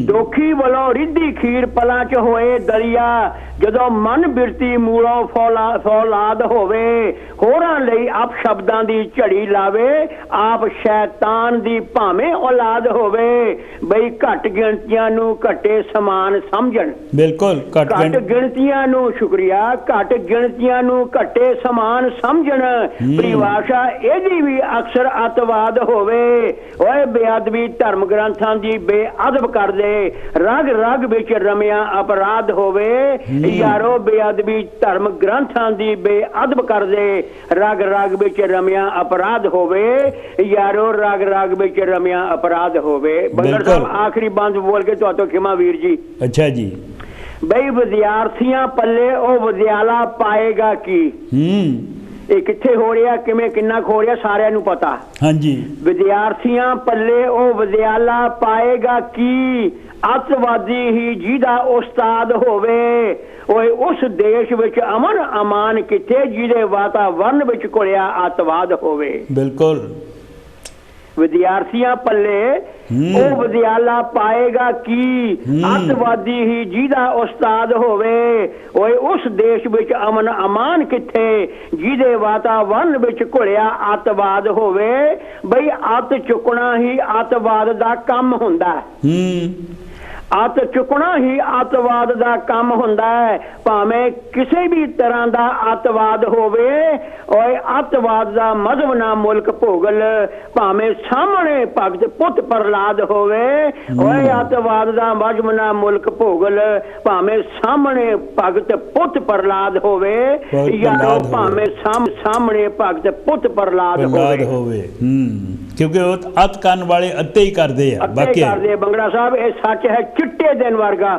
ਦੋਖੀ ਵੱਲੋਂ ਰਿੱਧੀ ਖੀਰ ਪਲਾਂ 'ਚ ਹੋਏ ਦਲੀਆ। ਜਦੋਂ ਮਨ ਬਿਰਤੀ ਮੂਲੋਂ ਫੌਲਾਦ ਹੋਵੇ। ਹੋਰਾਂ ਲਈ ਆਪ ਸ਼ਬਦਾਂ ਦੀ ਝੜੀ ਲਾਵੇ, ਆਪ ਸ਼ੈਤਾਨ ਦੀ ਭਾਵੇਂ ਔਲਾਦ ਹੋਵੇ। ਬਈ ਘੱਟ ਗਿਣਤੀਆਂ ਨੂੰ ਘੱਟੇ ਸਮਾਨ ਸਮਝਣ। ਬਿਲਕੁਲ ਘੱਟ ਗਿਣਤੀਆਂ ਨੂੰ, ਸ਼ੁਕਰੀਆ, ਘੱਟ ਗਿਣਤੀਆਂ ਨੂੰ ਘੱਟੇ ਸਮਾਨ ਸਮਝਣ। ਪਰਿਭਾਸ਼ਾ ਇਹਦੀ ਵੀ ਅਕਸਰ ਅੱਤਵਾਦ ਹੋਵੇ। ਓਏ ਬੇਅਦਬੀ ਧਰਮ ਗ੍ਰੰਥਾਂ ਦੀ ਬੇਅਦਬ ਕਰਦੇ, ਰਗ ਰਗ ਵਿੱਚ ਰਮਿਆ ਅਪਰਾਧ ਹੋਵੇ। ਯਾਰੋ ਬੇਅਦਬੀ ਧਰਮ ਗ੍ਰੰਥਾਂ ਦੀ ਬੇਅਦਬ ਕਰਦੇ, ਰਗ ਰਗ ਵਿੱਚ ਰਮਿਆ ਅਪਰਾਧ ਹੋਵੇ। ਯਾਰੋ ਰਗ ਰਗ ਵਿੱਚ ਰਮਿਆ ਅਪਰਾਧ ਹੋਵੇ। ਬੰਗਰ ਸਾਹਿਬ ਆਖਰੀ ਬੰਦ ਬੋਲ ਕੇ ਤੁਹਾਤੋਂ ਖਿਮਾ ਵੀਰ ਜੀ। ਅੱਛਾ ਜੀ। ਬਈ ਵਿਦਿਆਰਥੀਆਂ ਪੱਲੇ ਉਹ ਵਿਦਿਆਲਾ ਪਾਏਗਾ ਕੀ? ਇਹ ਕਿੱਥੇ ਹੋ ਰਿਹਾ, ਕਿਵੇਂ, ਕਿੰਨਾ ਹੋ ਰਿਹਾ, ਸਾਰਿਆਂ ਨੂੰ ਪਤਾ। ਹਾਂਜੀ। ਵਿਦਿਆਰਥੀਆਂ ਪੱਲੇ ਉਹ ਵਿਦਿਆਲਾ ਪਾਏਗਾ ਕੀ? ਅੱਤਵਾਦੀ ਹੀ ਜਿਹਦਾ ਉਸਤਾਦ ਹੋਵੇ। ਓਏ ਉਸ ਦੇਸ਼ ਵਿੱਚ ਅਮਨ ਅਮਾਨ ਕਿੱਥੇ, ਜਿਹਦੇ ਵਾਤਾਵਰਨ ਵਿੱਚ ਘੁਲਿਆ ਅੱਤਵਾਦ ਹੋਵੇ। ਬਿਲਕੁਲ। ਵਿਦਿਆਰਥੀਆਂ ਪੱਲੇ ਉਹ ਵਿਦਿਆਲਾ ਪਾਏਗਾ ਕੀ? ਅੱਤਵਾਦੀ ਹੀ ਜਿਹਦਾ ਉਸਤਾਦ ਹੋਵੇ। ਓਏ ਉਸ ਦੇਸ਼ ਵਿੱਚ ਅਮਨ ਅਮਾਨ ਕਿੱਥੇ, ਜਿਹਦੇ ਵਾਤਾਵਰਨ ਵਿੱਚ ਘੁਲਿਆ ਅੱਤਵਾਦ ਹੋਵੇ। ਬਈ ਅੱਤ ਚੁੱਕਣਾ ਹੀ ਅੱਤਵਾਦ ਦਾ ਕੰਮ ਹੁੰਦਾ। ਅੱਤ ਚੁੱਕਣਾ ਹੀ ਅੱਤਵਾਦ ਦਾ ਕੰਮ ਹੁੰਦਾ ਹੈ, ਭਾਵੇਂ ਕਿਸੇ ਵੀ ਤਰ੍ਹਾਂ ਦਾ ਅੱਤਵਾਦ ਹੋਵੇ। ਓਏ ਅੱਤਵਾਦ ਦਾ ਮਜ਼ਹਬ ਨਾ ਮੁਲਕ ਭੋਗਲ, ਭਾਵੇਂ ਸਾਹਮਣੇ ਭਗਤ ਪੁੱਤ ਪ੍ਰਹਲਾਦ ਹੋਵੇ। ਓਏ ਅੱਤਵਾਦ ਦਾ ਮਜ਼ਹਬ ਨਾ ਮੁਲਕ ਭੋਗਲ, ਭਾਵੇਂ ਸਾਹਮਣੇ ਭਗਤ ਪੁੱਤ ਪ੍ਰਹਲਾਦ ਹੋਵੇ। ਯਾਰੋ ਭਾਵੇਂ ਸਾਹਮਣੇ ਭਗਤ ਪੁੱਤ ਪ੍ਰਹਲਾਦ ਹੋਵੇ। ਕਿਉਂਕਿ ਉਹ ਅੱਤ ਕਰਨ ਵਾਲੇ ਅੱਤੇ ਹੀ ਕਰਦੇ ਆ। ਬਾਕੀ ਕਰਦੇ ਬੰਗੜਾ ਸਾਹਿਬ, ਇਹ ਸੱਚ ਹੈ ਚਿੱਟੇ ਦਿਨ ਵਰਗਾ।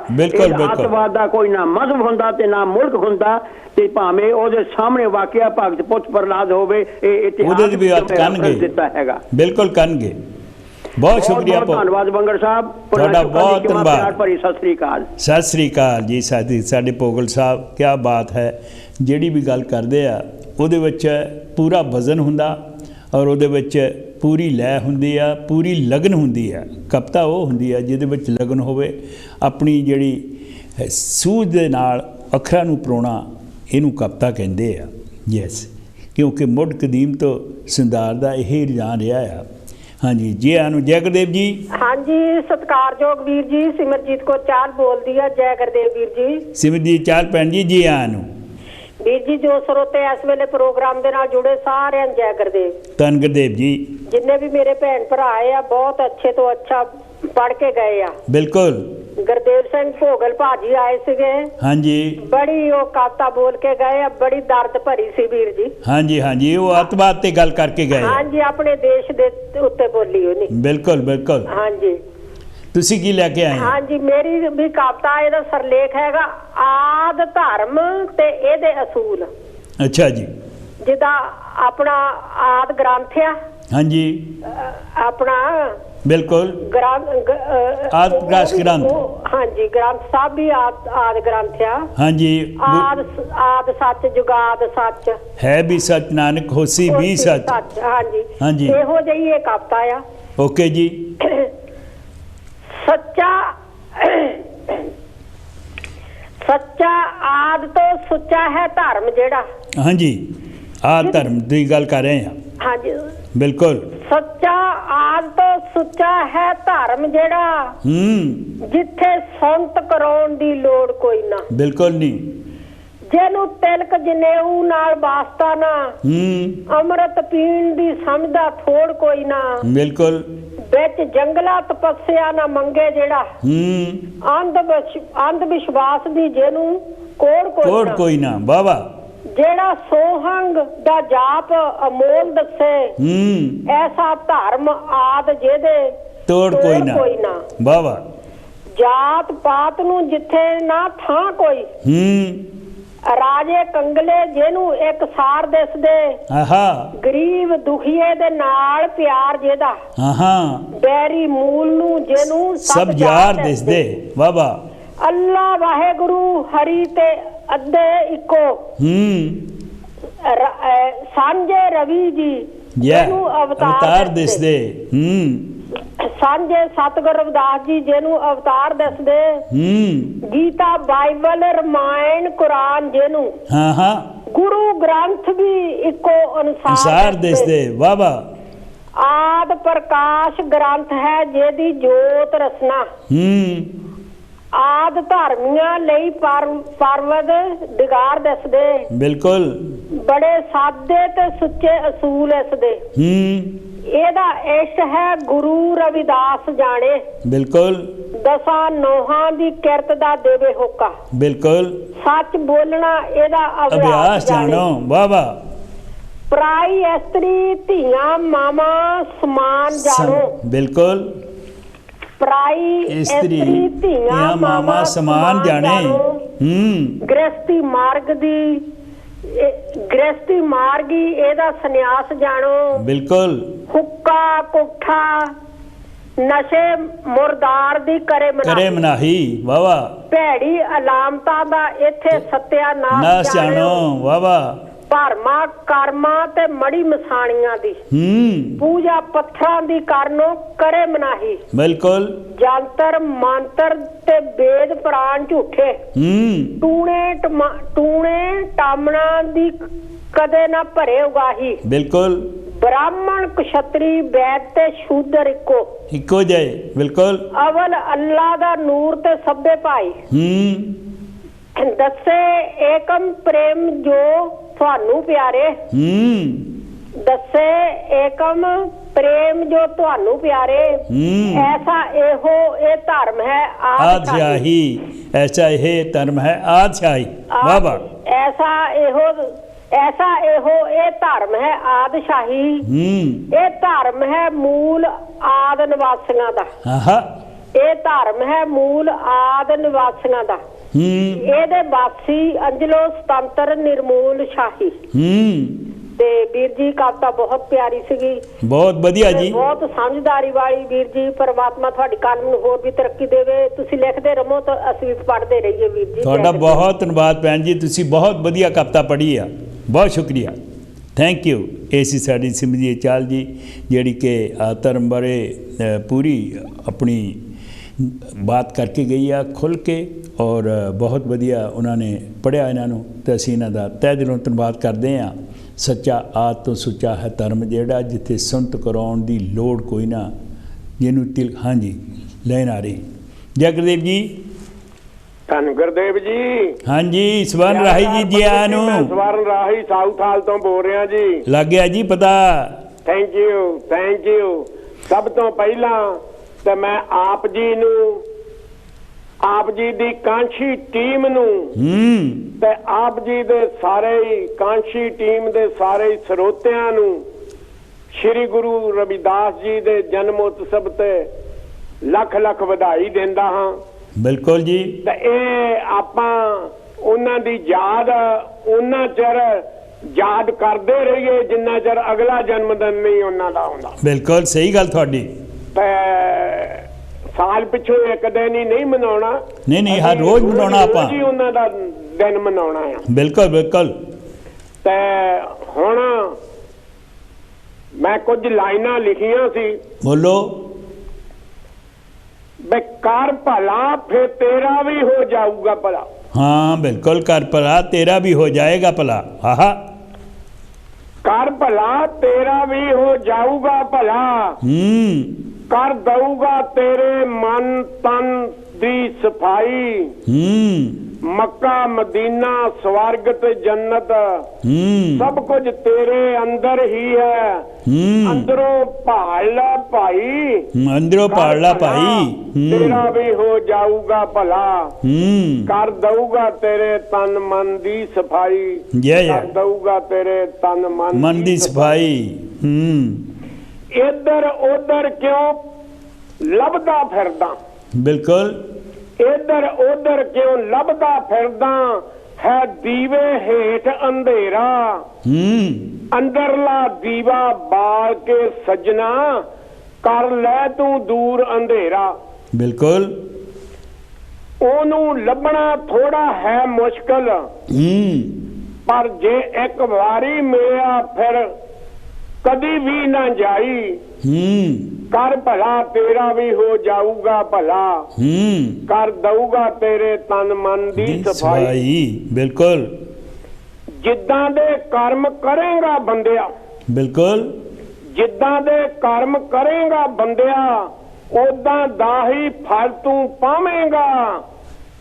ਅੱਤਵਾਦ ਦਾ ਕੋਈ ਨਾ ਮਜ਼ਹਬ ਹੁੰਦਾ ਤੇ ਨਾ ਮੁਲਕ ਹੁੰਦਾ, ਤੇ ਭਾਵੇਂ ਉਹਦੇ ਸਾਹਮਣੇ ਵਾਕਿਆ ਭਗਤ ਪੁੱਤ ਪ੍ਰਹਲਾਦ ਹੋਵੇ। ਇਹ ਇਤਿਹਾਸ ਦਿੱਤਾ ਹੈਗਾ। ਬਿਲਕੁਲ ਕਰਨਗੇ। ਬਹੁਤ ਸ਼ੁਕਰੀਆ, ਧੰਨਵਾਦ ਬੰਗੜ ਸਾਹਿਬ, ਤੁਹਾਡਾ ਬਹੁਤ ਧੰਨਵਾਦ। ਭਰੀ ਸਤਿ ਸ੍ਰੀ ਅਕਾਲ। ਸਤਿ ਸ੍ਰੀ ਅਕਾਲ ਜੀ। ਸਾਡੇ ਭੋਗਲ ਸਾਹਿਬ, ਕਿਆ ਬਾਤ ਹੈ। ਜਿਹੜੀ ਵੀ ਗੱਲ ਕਰਦੇ ਆ ਉਹਦੇ ਵਿੱਚ ਪੂਰਾ ਵਜ਼ਨ ਹੁੰਦਾ, ਔਰ ਉਹਦੇ ਵਿੱਚ ਪੂਰੀ ਲੈ ਹੁੰਦੀ ਆ, ਪੂਰੀ ਲਗਨ ਹੁੰਦੀ ਆ। ਕਵਿਤਾ ਉਹ ਹੁੰਦੀ ਆ ਜਿਹਦੇ ਵਿੱਚ ਲਗਨ ਹੋਵੇ, ਆਪਣੀ ਜਿਹੜੀ ਸੂਝ ਦੇ ਨਾਲ ਅੱਖਰਾਂ ਨੂੰ ਪਰੋਣਾ, ਇਹਨੂੰ ਕਵਿਤਾ ਕਹਿੰਦੇ ਆ। ਯੈਸ, ਕਿਉਂਕਿ ਮੁੱਢ ਕਦੀਮ ਤੋਂ ਸਿੰਦਾਰ ਦਾ ਇਹ ਰੁਝਾਨ ਰਿਹਾ ਆ। हाँ जी, जी आनु जय गुरदेव जी। हाँ जी, सत्कारयोग वीर जी, सिमरजीत कौर चाल बोलती है। जय गुरदेव वीर जी। सिमरजीत चाल भैन जी, जी आनु वीर जी। जो ਸਰੋਤੇ ਇਸ ਵੇਲੇ ਪ੍ਰੋਗਰਾਮ ਦੇ ਨਾਲ ਜੁੜੇ ਸਾਰਿਆਂ ਨੂੰ ਜੈ ਗੁਰਦੇਵ। ਧੰਨ ਗੁਰਦੇਵ ਜੀ। ਜਿੰਨੇ ਵੀ ਮੇਰੇ ਭੈਣ ਭਰਾ ਆਏ ਆ ਬਹੁਤ ਅੱਛੇ ਤੋਂ ਅੱਛਾ ਪੜ੍ਹ ਕੇ ਗਏ ਆ। ਬਿਲਕੁਲ। ਗੁਰਦੇਵ ਸਿੰਘ ਭੋਗਲ ਭਾਜੀ ਆਏ ਸੀਗੇ। ਹਾਂਜੀ। ਬੜੀ ਉਹ ਕਵਿਤਾ ਬੋਲ ਕੇ ਗਏ ਆ, ਬੜੀ ਦਰਦ ਭਰੀ ਸੀ ਵੀਰ ਜੀ। ਹਾਂਜੀ ਹਾਂਜੀ, ਉਹ ਅੱਤਵਾਦ ਤੇ ਗੱਲ ਕਰਕੇ ਗਏ। ਹਾਂਜੀ, ਆਪਣੇ ਦੇਸ਼ ਦੇ ਉੱਤੇ ਬੋਲੀ ਉਹਨੇ। ਬਿਲਕੁਲ ਬਿਲਕੁਲ। ਹਾਂਜੀ। ਤੁਸੀਂ ਕੀ ਲੈ ਕੇ ਆਏ? ਹਾਂਜੀ, ਮੇਰੀ ਵੀ ਕਵਿਤਾ, ਇਹਦਾ ਸਰਲੇਖ ਹੈਗਾ ਆਦ ਧਰਮ ਤੇ ਇਹਦੇ ਅਸੂਲ। ਅੱਛਾ ਜੀ। ਜਿੱਦਾਂ ਆਪਣਾ ਆਦ ਗ੍ਰੰਥ ਆ। ਹਾਂਜੀ। ਆਪਣਾ ਬਿਲਕੁਲ ਆਦ ਪ੍ਰਕਾਸ਼ ਗ੍ਰੰਥ। ਹਾਂਜੀ, ਗ੍ਰੰਥ ਸਾਹਿਬ ਵੀ ਆਦ ਗ੍ਰੰਥ ਆ। ਹਾਂਜੀ। ਆਦ ਸੱਚ ਜੁਗਾਦ ਸੱਚ ਹੈ ਵੀ ਸੱਚ ਨਾਨਕ ਹੋਸੀ ਵੀ ਸੱਚ। ਹਾਂਜੀ ਹਾਂਜੀ, ਇਹੋ ਜਿਹੀ ਇਹ ਕਵਿਤਾ ਆ। ਓਕੇ ਜੀ। ਸੱਚਾ ਆਦ ਤੋਂ ਸੁੱਚਾ ਹੈ ਧਰਮ ਜਿਹੜਾ। ਹਾਂਜੀ, ਆਦ ਧਰਮ ਦੀ ਗੱਲ ਕਰ ਰਹੇ ਹਾਂ। ਹਾਂਜੀ ਬਿਲਕੁਲ। ਸੱਚਾ ਆਦ ਤੋਂ ਸੁੱਚਾ ਹੈ ਧਰਮ ਜਿਹੜਾ। ਜਿੱਥੇ ਸੰਤ ਕਰਾਉਣ ਦੀ ਲੋੜ ਕੋਈ ਨਾ। ਬਿਲਕੁਲ ਨਹੀਂ। ਜਿਹਨੂੰ ਤਿਲਕ ਜਨੇਊ ਨਾਲ ਵਾਸਤਾ ਨਾ। ਅੰਮ੍ਰਿਤ ਪੀਣ ਦੀ ਸਮਝਦਾ ਥੋੜ ਕੋਈ ਨਾ। ਬਿਲਕੁਲ। ਵਿੱਚ ਜੰਗਲਾ ਤਪੱਸਿਆ ਨਾ ਮੰਗੇ ਜਿਹੜਾ। ਅੰਧ ਵਿਸ਼ਵਾਸ ਦੀ ਜਿਹਨੂੰ ਕੋੜ ਕੋਈ ਨਾ। ਵਾਹ। ਜਿਹੜਾ ਸੋਹੰਗ ਦਾ ਜਾਪ ਅਮੋਲ ਦੱਸੇ। ਐਸਾ ਧਰਮ ਆਦ ਜਿਹਦੇ ਤੋੜ ਕੋਈ ਨਾ। ਵਾਹ। ਜਾਤ ਪਾਤ ਨੂੰ ਜਿੱਥੇ ਨਾ ਥਾਂ ਕੋਈ। ਰਾਜੇ ਕੰਗਲੇ ਜਿਹਨੂੰ ਇੱਕ ਸਾਰ ਦਿਸਦੇ। ਗਰੀਬ ਦੁਖੀਏ ਦੇ ਨਾਲ ਪਿਆਰ ਜਿਹਦਾ। ਬੈਰੀ ਮੂਲ ਨੂੰ ਜਿਹਨੂੰ ਸਭ ਯਾਰ ਦਿਸਦੇ। ਵਾਹ। ਅੱਲਾ ਵਾਹਿਗੁਰੂ ਹਰੀ ਤੇ ਅੱਧੇ ਇੱਕੋ। ਸਾਂਝੇ ਰਵੀ ਜੀ ਜਿਹਨੂੰ ਅਵਤਾਰ ਦਿਸਦੇ। ਸਾਂਝੇ ਸਤਿਗੁਰ ਰਵਿਦਾਸ ਜੀ ਜਿਹਨੂੰ ਅਵਤਾਰ ਦੱਸਦੇ। ਗੀਤਾ ਬਾਈਬਲ ਰਮਾਇਣ ਕੁਰਾਨ ਜਿਹਨੂੰ। ਗੁਰੂ ਗ੍ਰੰਥ ਵੀ ਇੱਕੋ ਅਨੁਸਾਰ ਦਿਸਦੇ। ਵਾਹ। ਆਦ ਪ੍ਰਕਾਸ਼ ਗ੍ਰੰਥ ਹੈ ਜਿਹਦੀ ਜੋਤ ਰਸਨਾ। ਆਦ ਧਰਮੀਆਂ ਲਈ ਪਰਵਦ ਦਿਗਾਰ ਦੱਸਦੇ। ਬਿਲਕੁਲ। ਬੜੇ ਸਾਦੇ ਤੇ ਸੁੱਚੇ ਅਸੂਲ ਇਸ ਦੇ। ਇਹਦਾ ਇਸ਼ਟ ਹੈ ਗੁਰੂ ਰਵਿਦਾਸ ਜਾਣੇ। ਬਿਲਕੁਲ। ਦਸਾਂ ਨੋਹਾਂ ਦੀ ਕਿਰਤ ਦਾ ਦੇਵੇ ਹੋਕਾ। ਬਿਲਕੁਲ। ਸੱਚ ਬੋਲਣਾ ਇਹਦਾ ਅਭਿਆਸ ਜਾਣੋ। ਵਾਹ। ਪਰਾਈ ਇਸਤਰੀ ਧੀਆਂ ਮਾਮਾ ਸਮਾਨ ਜਾਣੋ। ਬਿਲਕੁਲ। ਪਰਾਈ ਇਸਤਰੀ ਧੀਆਂ ਮਾਮਾ ਸਮਾਨ ਜਾਣੇ। ਗ੍ਰਸਤੀ ਮਾਰਗੀ ਇਹਦਾ ਸੰਨਿਆਸ ਜਾਣੋ। ਬਿਲਕੁਲ। ਹੁੱਕਾ ਕੁੱਠਾ ਨਸ਼ੇ ਮੁਰਦਾਰ ਦੀ ਕਰੇ ਮਨਾਹੀ। ਵਾਹ। ਭੈੜੀ ਅਲਾਮਤਾਂ ਦਾ ਇੱਥੇ ਸਤਿਆਨਾਸ਼ ਜਾਣੋ। ਵਾਹ। ਭਰਮਾ ਕਰਮਾਂ ਤੇ ਮੜੀ ਮਸਾਣੀਆਂ ਦੀ। ਪੂਜਾ ਪੱਥਰਾਂ ਦੀ ਕਰਨੋ ਕਰੇ ਮਨਾਹੀ। ਬਿਲਕੁਲ। ਜੰਤਰ ਮੰਤਰ ਤੇ ਵੇਦ ਪ੍ਰਾਣ ਝੂਠੇ। ਟੂਣੇ ਟਾਮਣਾ ਦੀ ਕਦੇ ਨਾ ਭਰੇ ਉਗਾਹੀ। ਬਿਲਕੁਲ। ਬ੍ਰਾਹਮਣ ਕਸ਼ਤਰੀ ਵੈਦ ਤੇ ਸ਼ੂਦਰ ਇੱਕੋ ਜਿਹੇ। ਬਿਲਕੁਲ। ਅਵਲ ਅੱਲਾ ਦਾ ਨੂਰ ਤੇ ਸਭੇ ਭਾਈ। ਦੱਸੇ ਏਕਮ ਪ੍ਰੇਮ ਜੋ ਤੁਹਾਨੂੰ ਪਿਆਰੇ। ਦੱਸੇ ਏਕਮ ਪ੍ਰੇਮ ਜੋ ਤੁਹਾਨੂੰ ਪਿਆਰੇ। ਐਸਾ ਇਹੋ ਇਹ ਧਰਮ ਹੈ ਆਦਸ਼ਾਹੀ। ਐਸਾ ਇਹ ਧਰਮ ਹੈ ਆਦਸ਼ਾਹੀ। ਵਾਹ। ਐਸਾ ਇਹੋ ਇਹ ਧਰਮ ਹੈ ਆਦਸ਼ਾਹੀ। ਇਹ ਧਰਮ ਹੈ ਮੂਲ ਆਦ ਨਿਵਾਸੀਆਂ ਦਾ। ਇਹ ਧਰਮ ਹੈ ਮੂਲ ਆਦ ਨਿਵਾਸੀਆਂ ਦਾ। ਇਹਦੇ ਵਾਸੀ ਅੰਜਲੋ ਸੁਤੰਤਰ ਨਿਰਮੂਲ ਸ਼ਾਹੀ। ਤੇ ਵੀਰ ਜੀ ਕਵਿਤਾ ਬਹੁਤ ਪਿਆਰੀ ਸੀਗੀ। ਬਹੁਤ ਵਧੀਆ ਜੀ। ਬਹੁਤ ਸਮਝਦਾਰੀ ਵਾਲੀ ਵੀਰ ਜੀ। ਪਰਮਾਤਮਾ ਤੁਹਾਡੀ ਕਲਮ ਨੂੰ ਹੋਰ ਵੀ ਤਰੱਕੀ ਦੇਵੇ। ਤੁਸੀਂ ਲਿਖਦੇ ਰਹੋ ਤਾਂ ਅਸੀਂ ਵੀ ਪੜ੍ਹਦੇ ਰਹੀਏ ਵੀਰ ਜੀ। ਤੁਹਾਡਾ ਬਹੁਤ ਧੰਨਵਾਦ ਭੈਣ ਜੀ। ਤੁਸੀਂ ਬਹੁਤ ਵਧੀਆ ਕਵਿਤਾ ਪੜ੍ਹੀ ਆ। ਬਹੁਤ ਸ਼ੁਕਰੀਆ। Thank you. ਇਹ ਸੀ ਸਾਡੀ ਸਿਮਰਜੀਤ ਚਾਲ ਜੀ ਜਿਹੜੀ ਕਿ ਧਰਮ ਬਾਰੇ ਪੂਰੀ ਆਪਣੀ ਬਾਤ ਕਰਕੇ ਗਈ ਆ ਖੁੱਲ੍ਹ ਕੇ ਔਰ ਬਹੁਤ ਵਧੀਆ ਉਹਨਾਂ ਨੇ ਪੜ੍ਹਿਆ ਇਹਨਾਂ ਨੂੰ ਤੇ ਅਸੀਂ ਇਹਨਾਂ ਦਾ ਤਹਿ ਦਿਲੋਂ ਧੰਨਵਾਦ ਕਰਦੇ ਹਾਂ। ਸੱਚਾ ਆਦ ਤੋਂ ਸੁੱਚਾ ਹੈ ਧਰਮ ਜਿਹੜਾ, ਜਿੱਥੇ ਸੁਣਤ ਕਰਾਉਣ ਦੀ ਲੋੜ ਕੋਈ ਨਾ, ਜਿਹਨੂੰ ਤਿਲ। ਹਾਂਜੀ ਲੈਣ ਆ ਰਹੀ। ਜੈ ਗੁਰਦੇਵ ਜੀ। ਧੰਨ ਗੁਰਦੇਵ ਜੀ। ਹਾਂਜੀ ਸਵਰਨ ਰਾਹੀ ਜੀ ਜੀ ਆਇਆਂ ਨੂੰ। ਮੈਂ ਸਵਰਨ ਰਾਹੀ ਸਾਊਥ ਹਾਲ ਤੋਂ ਬੋਲ ਰਿਹਾ ਜੀ। ਲੱਗ ਗਿਆ ਜੀ ਪਤਾ। Thank you thank you. ਸਭ ਤੋਂ ਪਹਿਲਾਂ ਤੇ ਮੈਂ ਆਪ ਜੀ ਨੂੰ, ਆਪ ਜੀ ਦੀ ਕਾਂਸ਼ੀ ਟੀਮ ਨੂੰ ਤੇ ਆਪ ਜੀ ਦੇ ਸਾਰੇ ਕਾਂਸ਼ੀ ਟੀਮ ਦੇ ਸਾਰੇ ਸਰੋਤਿਆਂ ਨੂੰ ਸ਼੍ਰੀ ਗੁਰੂ ਰਵਿਦਾਸ ਜੀ ਦੇ ਜਨਮ ਉਤਸਵ ਤੇ ਲੱਖ ਲੱਖ ਵਧਾਈ ਦਿੰਦਾ ਹਾਂ। ਬਿਲਕੁਲ ਜੀ। ਤੇ ਇਹ ਆਪਾਂ ਉਹਨਾਂ ਦੀ ਯਾਦ ਉਹਨਾਂ ਚਿਰ ਯਾਦ ਕਰਦੇ ਰਹੀਏ ਜਿੰਨਾ ਚਿਰ ਅਗਲਾ ਜਨਮ ਦਿਨ ਨਹੀਂ ਉਹਨਾਂ ਦਾ ਆਉਂਦਾ। ਬਿਲਕੁਲ ਸਹੀ ਗੱਲ ਤੁਹਾਡੀ। ਤੇ ਸਾਲ ਪਿੱਛੋਂ ਇੱਕ ਦਿਨ ਹੀ ਨਹੀਂ ਮਨਾਉਣਾ। ਨਹੀਂ ਹਰ ਰੋਜ਼ ਮਨਾਉਣਾ ਆਪਾਂ ਜੀ, ਉਹਨਾਂ ਦਾ ਦਿਨ ਮਨਾਉਣਾ ਆ। ਬਿਲਕੁਲ ਬਿਲਕੁਲ। ਤੇ ਹੁਣ ਮੈਂ ਕੁਝ ਲਾਈਨਾਂ ਲਿਖੀਆਂ ਸੀ। ਬੋਲੋ। ਕਰ ਭਲਾ ਫੇ ਤੇਰਾ ਵੀ ਹੋ ਜਾਊਗਾ ਭਲਾ। हाँ बिल्कुल कर भला तेरा भी हो जाएगा भला। आहा कर भला तेरा भी हो जाऊगा भला। कर दऊगा तेरे मन तन दी सफाई। मक्का मदीना स्वर्ग ते जन्नत सब कुछ तेरे अंदर ही है। अंदरों भाला भाई, अंदरों भाला भाई, तेरा भी हो जाऊगा भला। कर दऊगा तेरे तन मन दी सफाई। कर दऊगा तेरे तन मन दी सफाई। इधर उधर क्यों लभदा फिरदा। बिल्कुल। इधर उधर क्यों लभदा फिरदा है दीवे हेठ अंधेरा। अंदरला दीवा बाल के सजना कर ले तू दूर अंधेरा। बिल्कुल। ओनू लभना थोड़ा है मुश्किल पर जे एक बारी मिलिया फिर कदी भी ना जाई। कर भला तेरा भी हो जाऊगा भला। कर दऊगा तेरे तन मन दी सफाई। बिल्कुल। जिद्दां दे कर्म करेगा बंदिया। बिल्कुल। जिद्दां दे कर्म करेगा बंदिया उदां दा ही फल तू पावेंगा।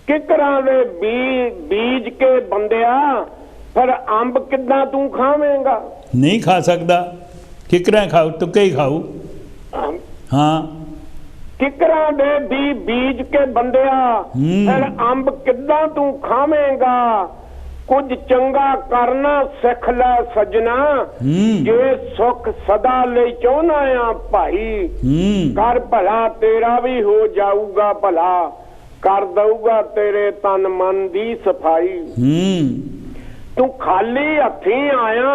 किकरां दे बीज के बंदिया फिर अंब किद्दां तू खावेंगा। नहीं खा सकता। किकरां खाओ तुके ही खाओ। हाँ किकरां दे भी बीज के बंदिया फिर अंब किद्दां तू खावेंगा। कुछ चंगा करना सिख लै सजना जे सुख सदा ले चाहना आ भाई। कर भला तेरा भी हो जाऊगा भला। कर दऊगा तेरे तन मन दी सफाई। तू खाली हथी आया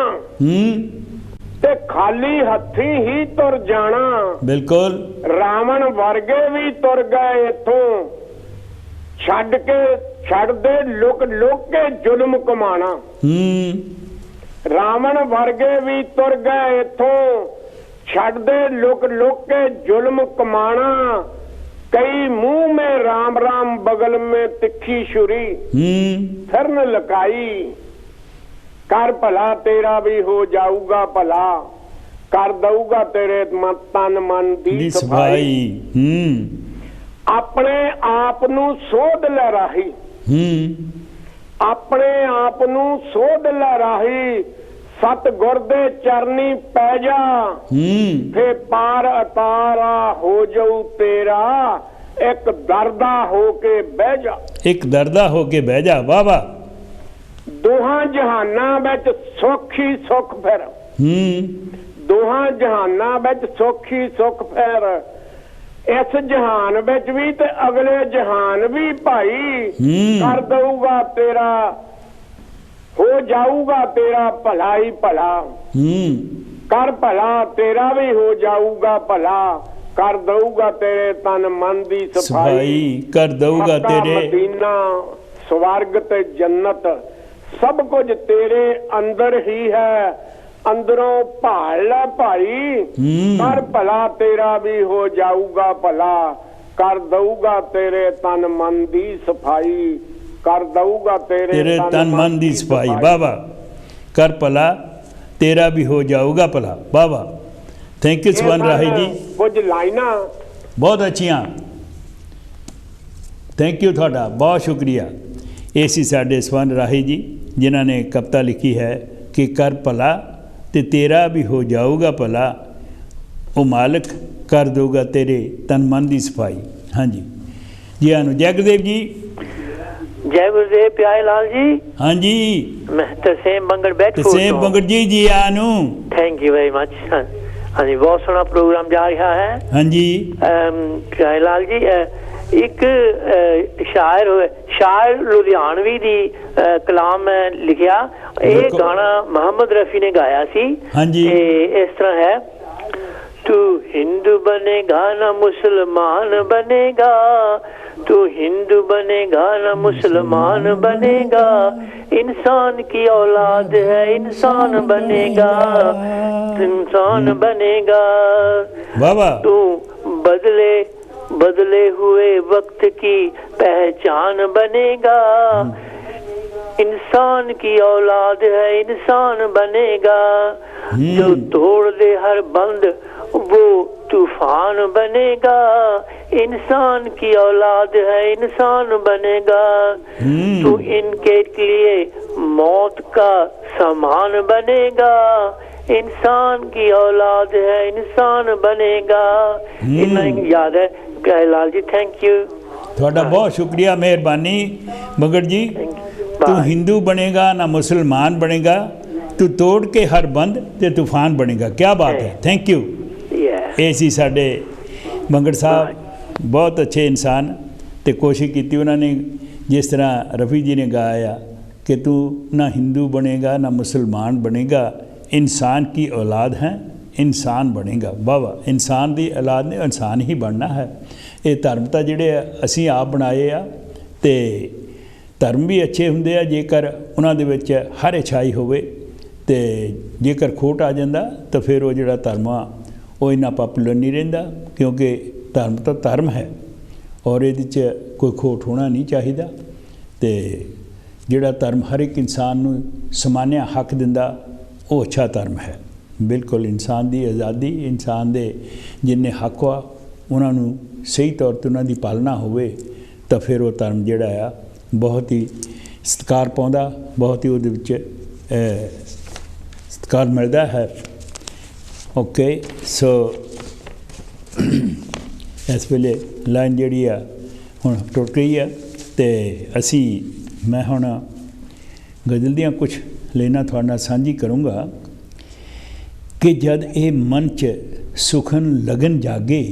ते खाली हथी ही तुर जाना। बिल्कुल। रावण वर्गे भी तुर गए इथों छड़ दे लुक लुक के जुल्म कमाना। रावण वर्गे भी तुर गए इथों छड़ दे लुक लुक के जुल्म कमाना। कई मुंह में राम राम बगल में तिखी छुरी फिर न लकाई। कर भला तेरा भी हो जाऊगा भला। कर दऊगा तेरे तन मन दी सफाई। अपने आप नू सोध ले राही। अपने आप नू सोध ले राही सतगुर दे चरनी पै जा। फे पार अतारा हो जाऊ तेरा एक दरदा हो के बह जा। एक दरदा हो के बह जा। वाह वाह। दोहां जहानां विच सुख ही सुख फिर। दोहां जहानां विच सुख ही सुख फिर। इस जहान विच भी ते अगले जहान भी भाई। कर दऊगा तेरा हो जाऊगा तेरा भला ही भला। कर भला तेरा भी हो जाऊगा भला। कर दऊगा तेरे तन मन दी सफाई। कर दऊगा तेरे मदीना स्वर्ग ते जन्नत सब कुछ तेरे अंदर ही है। अंदरों भाला भाई। कर भला तेरा भी हो जाऊगा भला। कर दऊगा तेरे तन मन दी सफाई। कर दऊगा तेरे तन मन दी सफाई। बाबा कर भला तेरा भी हो जाऊगा भला। वाह वाह, थैंक यू स्वर्ण राही जी, कुछ लाइना बहुत अच्छियाँ, थैंक यू थोड़ा, बहुत शुक्रिया। ये सी साडे स्वर्ण राही जी जिन्हों ने कविता लिखी है कि कर भला ते तेरा भी हो जाऊगा भला, वो मालिक कर दूगा तेरे तन मन की सफाई। हाँ जी, जी हाँ, जय गुरुदेव जी। जय गुरुदेव प्यारे लाल जी। हाँ जी, मैं तरसेम बंगड़ बैठ तरसेम बंगड़ जी, जी आनू, थैंक यू वेरी मच। हाँ जी, बहुत सोहना प्रोग्राम जा रहा है। हाँ जी प्यारे लाल जी, एक शायर लुधियानवी दी कलाम मैं लिखिया, ये गाना मोहम्मद रफी ने गाया सी। हाँ जी, इस तरह है, तू हिंदू बनेगा ना मुसलमान बनेगा, तू हिंदू बनेगा ना मुसलमान बनेगा, इंसान की औलाद है इंसान बनेगा, इंसान बनेगा। तू बदले हुए वक्त की पहचान बनेगा, इंसान की औलाद है इंसान बनेगा, जो तोड़ दे हर बंद वो तूफान बनेगा, इंसान की औलाद है इंसान बनेगा, तू इनके लिए मौत का सामान बनेगा, इंसान की औलाद है इंसान बनेगा। इतना याद है लाल जी, थैंक यू। थोड़ा बहुत शुक्रिया, मेहरबानी मगर जी। तू हिंदू बनेगा ना मुसलमान बनेगा, तू तोड़ के हर बंद ते तूफान बनेगा। क्या बात है, थैंक यू। ये सी साडे मंगड़ साहब, बहुत अच्छे इंसान, ते कोशिश की उन्होंने जिस तरह रफ़ी जी ने गाया कि तू ना हिंदू बनेगा ना मुसलमान बनेगा, इंसान की औलाद हैं इंसान बनेगा। वाह वाह, इंसान की औलाद ने इंसान ही बनना है। ये धर्म तो जोड़े असी आप बनाए आ, ते धर्म भी अच्छे होंगे आ जेकर उन्होंने विच हर अच्छाई होवे, ते जेकर खोट आ जाता तो फिर वो जोड़ा धर्म आ वो इन्ना पॉपूलर नहीं रहिंदा, क्योंकि धर्म तो धर्म है और ये कोई खोट होना नहीं चाहिए। तो जोड़ा धर्म हर एक इंसान नूं समान्य हक दिंदा वो अच्छा धर्म है। बिल्कुल इंसान की आज़ादी, इंसान दे जिन्ने हक आ उन्होंने सही तौर पर उन्होंने पालना होवे तो फिर वो धर्म जोड़ा आ बहुत ही सत्कार पाउंदा, बहुत ही उहदे विच सत्कार मिलता है। ओके, सो इस वेले लाइन जिहड़ी आ हुण टुट गई है, तो असी मैं हुण गज़ल दियां कुछ लाइनां तुहाडे नाल सांझी करूँगा कि जद ये मन च सुखन लगन जागे,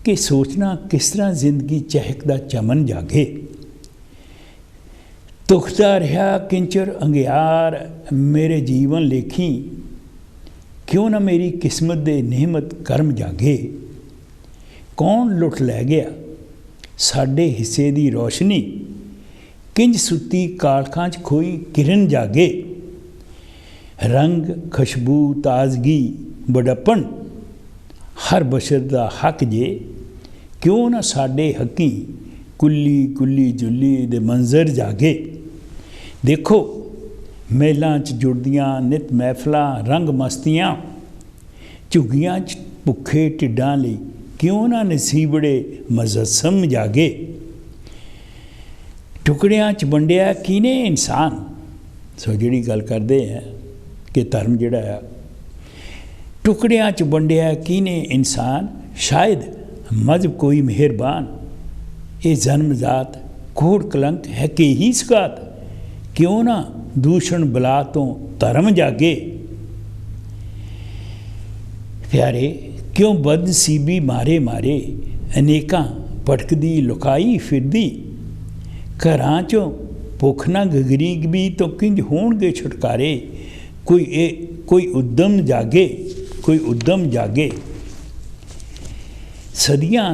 कि सोचना किस तरह जिंदगी चहकदा चमन जागे, दुखदा रहा किंचर अंगियार मेरे जीवन लेखी, क्यों ना मेरी किस्मत दे नेमत कर्म जागे, कौन लुट लै गया साडे हिस्से दी रोशनी, किंज सुती कालखां च खोई किरण जागे, रंग खुशबू ताजगी बड़प्पन हर बशर दा हक जे, क्यों ना साडे हकी कुल्ली कुल्ली जुल्ली दे मंजर जागे, देखो मेलों च जुड़दियां नित महफिलां रंग मस्तियां, झुग्गियां च भुखे ढिड्डां लई क्यों ना नसीबड़े मजस्सम जागे, टुकड़ियां च वंडिया किने इंसान। सो जिहड़ी गल करदे हैं कि धर्म जिहड़ा है टुकड़ियां च वंडिया किने इंसान, शायद मजहब कोई मेहरबान, ये जन्मजात कोड़ कलंक है कि ही सगात, क्यों ना दूषण बला तो धर्म जागे, प्यारे क्यों बदनसीबी मारे मारे अनेकां भटकदी लुकाई फिरदी, घरां चों भुख ना गरीबी तो किंज होणगे छुटकारे, कोई उद्यम जागे, कोई उद्यम जागे, सदियां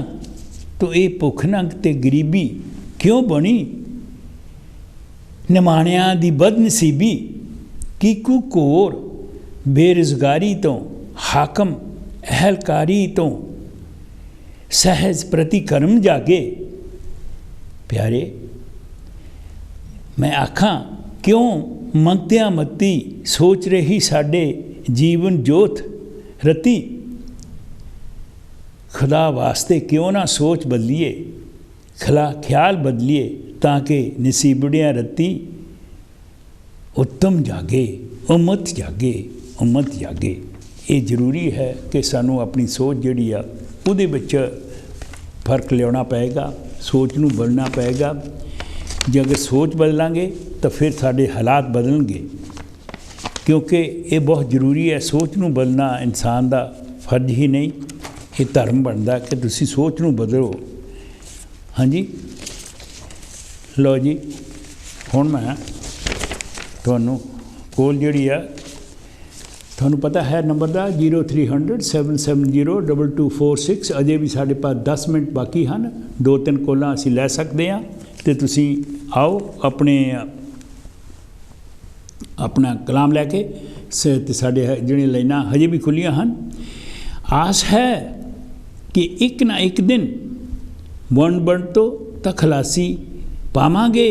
तो ये भुख नंग ते गरीबी क्यों बनी, निमाणियां दी बदनसीबी कीकू कोर, बेरोजगारी तो हाकम अहलकारी तो सहज प्रतिकर्म जागे, प्यारे मैं आखां क्यों ਮੰਗਤਿਆਂ ਮੱਤੀ ਸੋਚ ਰਹੀ ਸਾਡੇ ਜੀਵਨ ਜੋਤ ਰਤੀ। खुदा वास्ते क्यों ना सोच बदलिए, ख्याल बदलिए, ताकि नसीबड़ियाँ रत्ती उत्तम जागे, उम्मत जागे, उम्मत जागे। ये जरूरी है कि सानू अपनी सोच जिहड़ी आ उहदे विच फर्क लियाना पेगा, सोच नूं बदलना पेगा। जे अगर सोच बदलांगे तो फिर साडे हालात बदलणगे, क्योंकि ये बहुत जरूरी है। सोच नूं बदलना इंसान दा फर्ज ही नहीं, ये धर्म बनता कि तुसी सोच नूं बदलो। हाँ जी, लो जी, हुण मैं तुहानूं कोल जिहड़ी आ तुहानूं पता है नंबर दा 0300 770 2246। अजे भी साढ़े पास 10 मिनट बाकी हैं, 2-3 कोलां असीं लै सकते हैं। तो तुसीं आओ अपना कलाम लैके साढ़े जिहड़ियां लाइनां हजे भी खुलियां हैं। आस है कि एक ना एक दिन बन तो खलासी पावांगे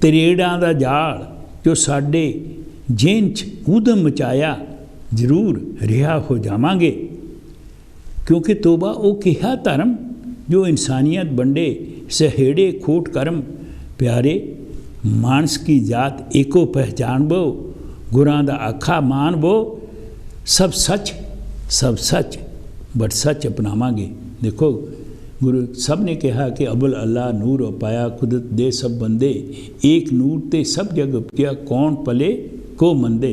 तरेड़ां दा जाल जो साडे जेन च उदम मचाया जरूर रिहा हो जावांगे। क्योंकि तोबा ओ किहा धर्म जो इंसानियत बंडे सहेड़े खोट कर्म प्यारे। मानस की जात एको पहचान बो, गुरां दा आखा मान बो। सब सच बट सच अपनावांगे। देखो गुरु सब ने कहा कि अबुल अल्लाह नूर पाया कुदरत दे सब बंदे, एक नूर ते सब जग उपजया कौन पले को मंदे।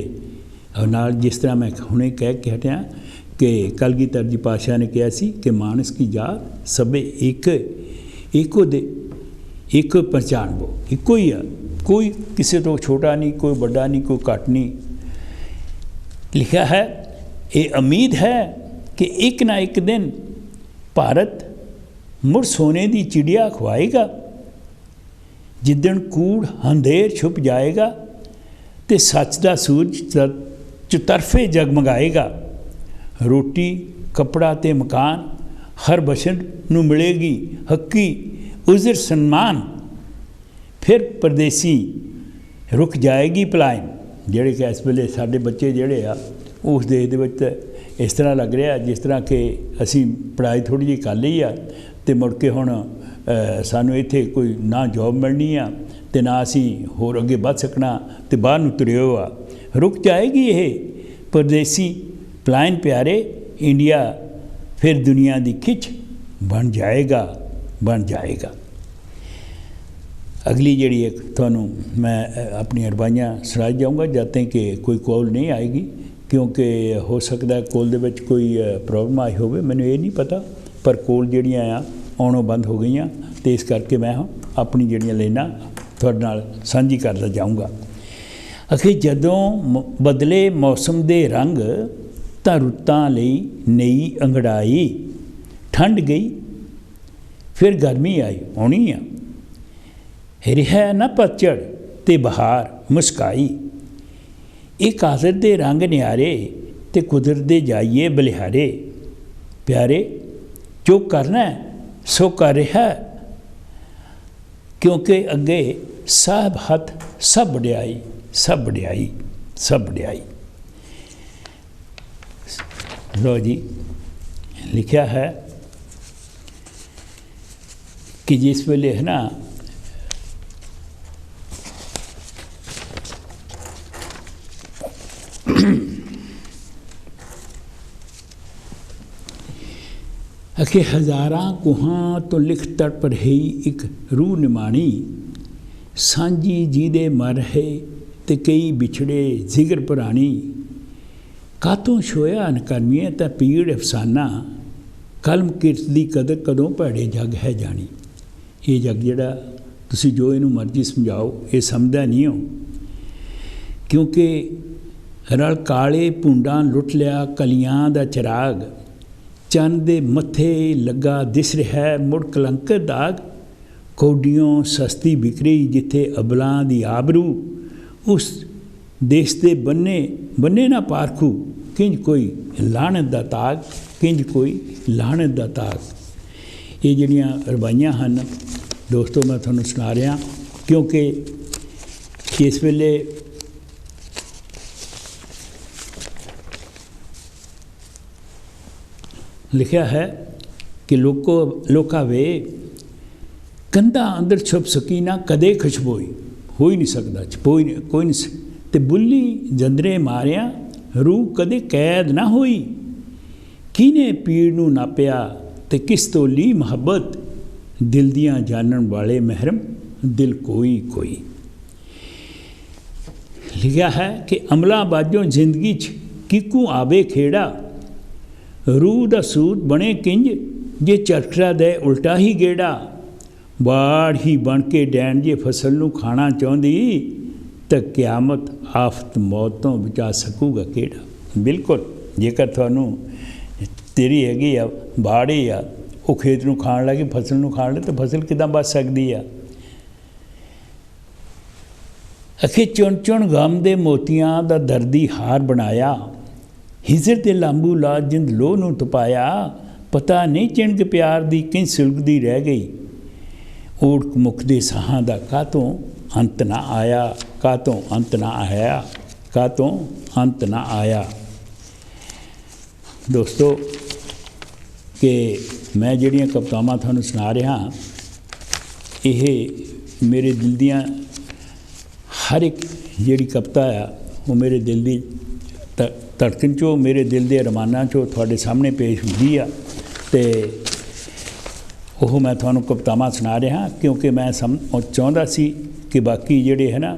और नाल जिस तरह मैं हुणे कह के हटिया कि कलगीधर जी पातशाह ने कहा सी कि मानस की जात सबे एको दे एको पहचान बो, एको ही आ, कोई किसी तो छोटा नहीं, कोई बड़ा नहीं, कोई घट नहीं। लिखा है ये उम्मीद है कि एक ना एक दिन भारत मुड़ सोने की चिड़िया खवाएगा। जिदन कूड़ अंधेर छुप जाएगा तो सच का सूरज चुतरफे जगमगाएगा। रोटी कपड़ा ते मकान हर बशन नूं मिलेगी हक्की उजर सन्मान। फिर परदेसी रुक जाएगी पलायन। जिहड़े कि इस वेले साडे बच्चे जिहड़े आ उस देश दे विच इस तरह लग रहा जिस तरह कि असी पढ़ाई थोड़ी जी कर ली आ तो मुड़ के हुण सानू इत्थे कोई ना जॉब मिलनी आ ते ना असी होर अगे वध सकना ते बाहर नूं तुरे हो आ। रुक जाएगी ये परदेसी पलायन प्यारे। इंडिया फिर दुनिया की खिच बन जाएगा, बन जाएगा। अगली जिहड़ी एक तुहानूं मैं अपनी अरबाइयां सुणाई जाऊँगा जब तक कि कोई कॉल नहीं आएगी, क्योंकि हो सकता है कॉल दे विच कोई प्रॉब्लम आई होवे, मैनूं ये नहीं पता। पर कॉल जिहड़ियां आ आउणों बंद हो गई, तो इस करके मैं अपनी जिहड़ियां लाइनां तुहाडे नाल साझी करदा जाऊँगा। अखे जदों बदले मौसम दे रंग तां रुत्तां लई नई अंगड़ाई। ठंड गई फिर गर्मी आई आउणी आ। रिहा ना पतझड़ ते बहार मुस्काई। ये कादर दे रंग न्यारे ते कुदरत दे जाइए बलिहारे। प्यारे जो करना है सो कर रहा है, क्योंकि अगे सब हथ सब वड्याई, सब वड्याई, सब वड्याई। लो जी, लिखा है कि जिस वेले है ना अखे हज़ारां कुहां तो लिख तट पर ही एक रूह निमाणी। सांझी जीदे मर है ते कई बिछड़े जिगर पुरानी। कातों छोया अनकर्मियां तां पीड़ अफसाना। कलम किरत दी कदर कदों भैड़े जग है जानी। ये जग जिहड़ा तुसीं जो इनू मर्जी समझाओ ये समझदा नहीं हो, क्योंकि रल काले भुंडां लुट लिया कलियां दा चिराग। चंद दे मत्थे लगा दिस रहा मुड़ कलंक दाग। कौडियों सस्ती बिक्री जिथे अबलां दी आबरू। उस देश दे बन्ने बन्ने ना पारखू। किंज कोई लाहनत दा ताग, किंज कोई लाहनत दा ताग। ये जिहड़ियां रवाइयां हन दोस्तों मैं तुहानूं सुणा रहा, क्योंकि इस वेले लिखा है कि लोका वे कंधा अंदर छुप सकी ना कदे खुशबोई, हो ही नहीं सकता छुपोई कोई नहीं। ते बुल्ली जंदरे मारिया रूह कदे कैद ना होई, किने पीड़ नूं नापिया ते किस तो ली मुहब्बत, दिल दियां जानन वाले महरम दिल कोई कोई। लिखा है कि अमला बाजों जिंदगी च किकू आवे खेड़ा, रूह दा सूत बने किंज जे चरखड़ा दे उल्टा ही गेड़ा, बाड़ ही बन के डैन जे फसल नूं खाना चाहुंदी तो क्यामत आफत मौत तो बचा सकूगा केड़ा। बिल्कुल जेकर थानू तेरी हैगी आ बाड़ ही आ, वो खेत नूं खाण लगे फसल नूं खाण लगे तो फसल किदां बच सकदी आ। अखे चुन चुन गम दे मोतियां दा दर्दी हार बनाया, हिजर ते लांबू ला जिंद लोह नूं तपाया, पता नहीं चिणक प्यार दी किं सुलगदी रह गई, ओढ़ मुकदे साहां दा कातों अंत ना आया, कातों अंत ना आया, कातों अंत ना आया। दोस्तों कि मैं जिहड़ियां कवितावां तुहानूं सुना रहा, यह मेरे दिल दियां हर एक जिहड़ी कविता आ वो मेरे दिल दी धड़कन चो, मेरे दिल दे अरमानां चो तुहाडे सामने पेश हुंदी आ ते ਉਹ मैं ਤੁਹਾਨੂੰ कवितावां सुना रहा, क्योंकि मैं चाਹੁੰਦਾ सी कि बाकी ਜਿਹੜੇ है ना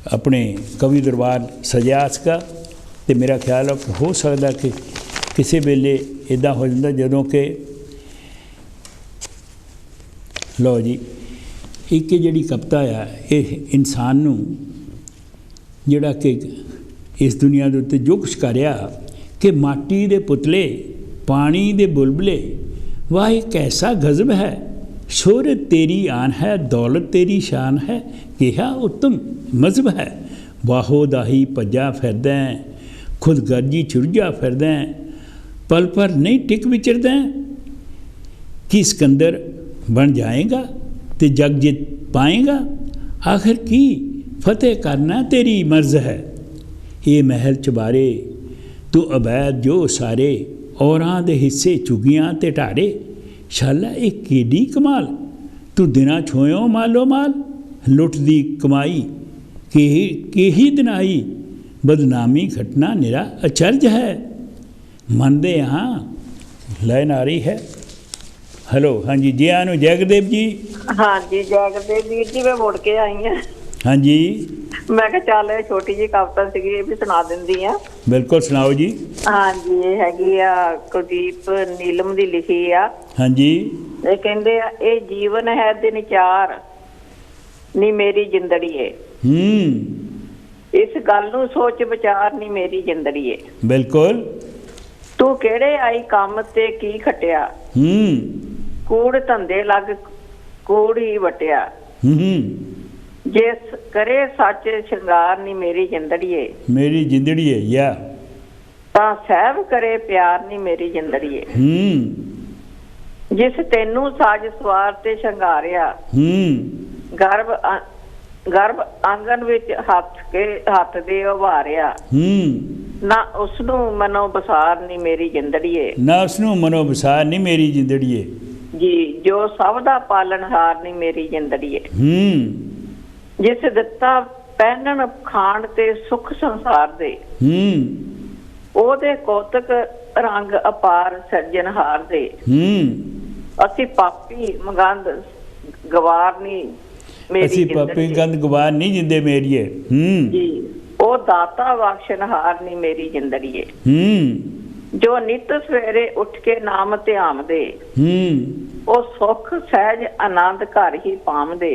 अपने कवि दरबार सजिया सका, तो मेरा ख्याल हो सकता कि किसी वेले इदा हो जाता जदों कि लो जी एक जिहड़ी कविता आ ये इंसान नूं जिहड़ा कि इस दुनिया के उत्ते जो कुछ करिया कि माटी दे पुतले पानी दे बुलबुले, वाह कैसा गज़ब है, शोहरत तेरी आन है, दौलत तेरी शान है, केहा उत्तम मजहब है, वाहो दाही भज्जा फिरदा खुद गर्जी चुरजा फिरदा, पल पर नहीं टिक विचरदा, कि सिकंदर बन जाएगा ते जग जित पाएगा, आखिर की फतेह करना तेरी मर्ज है, ये महल चबारे तू अवैध जो सारे, औरां दे हिस्से चुगियां ते ढारे, शाला एक केडी कमाल, तू दिना छोयों मालो माल, लुट दी कमाई केही दिनाई, बदनामी घटना निरा अचरज है, मनदे हाँ लैन आ रही है। हेलो हाँ जी, जी आनू जयगदेव जी। हाँ जी जयगदेव वीर जी, मैं मुड़ के आई हाँ। हाँ जी मैं कहा चल छोटी जी कविता सी ये भी सुना दिंदी आ। बिल्कुल सुनाओ जी। हाँ जी ये हैगी आ कुलदीप नीलम दी लिखी आ। हाँ जी ये कहंदे आ ए जीवन है दिन चार नी मेरी जिंदड़ी है, इस गल नूं सोच विचार नी मेरी जिंदड़ी है, बिल्कुल तू केड़े आई काम ते की खटिया, कूड़ धंधे लग कूड़ ही वटिया, जिस करे सच श्रृंगार नी मेरी जिंदड़ीए, मेरी जिंदड़ीए या ता सहब करे प्यार नी मेरी जिंदड़ीए, जिस तेनू साज सवार ते शंगारिया, गर्भ आंगन विच हथ दे उभारिया, ना उसनू मनो बसार नी मेरी जिंदड़ीए, ना उसनू मनो बसार नी मेरी जिंदड़ीए, जी जो सब दा पालनहार नी मेरी जिंदड़ीए, जिस दिता पहनन खाण ते सुख संसार दे, ओदे कौतक रंग अपार सज्जनहार दे, असी पापी मगंद गवार नी मेरी पापी गंद गवार नहीं जिंदे मेरीए, जी ओ दाता बख्शनहार नी मेरी जिंदड़ीए, जो नित सवेरे उठ के नाम ध्याम दे, ओ सुख सहज आनंद घर ही पाम दे,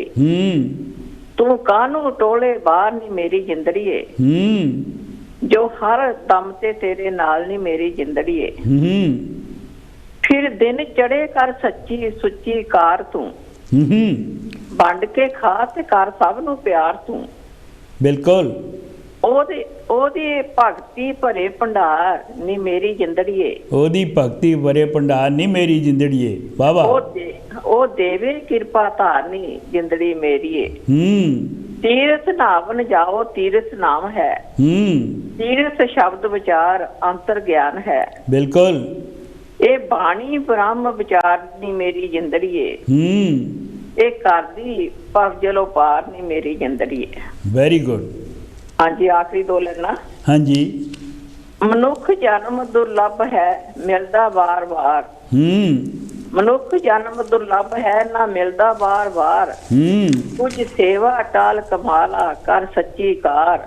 तू कानू टोले बाहर नी मेरी जिंदड़ीए, जो हर दम ते तेरे नाल नी मेरी जिंदड़ीए, फिर दिन चढ़े कर सच्ची सुच्ची कार तू, वंड के खा ते कर सब नू प्यार तू, बिल्कुल ओदी भगती भरे भंडार नी मेरी जिंदड़ीए, ओदी भगती भरे भंडार नी मेरी जिंदड़ीए, वाह वाह ओ देवे कृपा धारनी जिंदड़ी मेरीए, ਤੀਰਥ ਨਾਵਨ ਜਾਓ ਤੀਰਥ ਨਾਮ ਹੈ। ਤੀਰਥ ਸ਼ਬਦ ਵਿਚਾਰ ਅੰਤਰ ਗਿਆਨ ਹੈ। ਬਿਲਕੁਲ। ਇਹ ਬਾਣੀ ਬ੍ਰਹਮ ਵਿਚਾਰਨੀ ਮੇਰੀ ਜਿੰਦੜੀਏ। ਇਹ ਕਰਦੀ ਪਵਜਲੋ ਪਾਰ ਨੀ ਮੇਰੀ ਜਿੰਦੜੀਏ। Very good. ਹਾਂਜੀ, ਆਖਰੀ ਦੋ ਲੈਣਾ। ਹਾਂਜੀ। ਮਨੁੱਖ ਜਨਮ ਦੁਰਲਭ ਹੈ ਮਿਲਦਾ ਵਾਰ-ਵਾਰ। ਮਨੁੱਖ ਜਨਮ ਦੁਰਲਭ ਹੈ ਨਾ ਮਿਲਦਾ ਵਾਰ-ਵਾਰ। ਕੁਝ ਸੇਵਾ ਟਾਲ ਕਮਾਲਾ ਕਰ ਸੱਚੀ ਕਾਰ।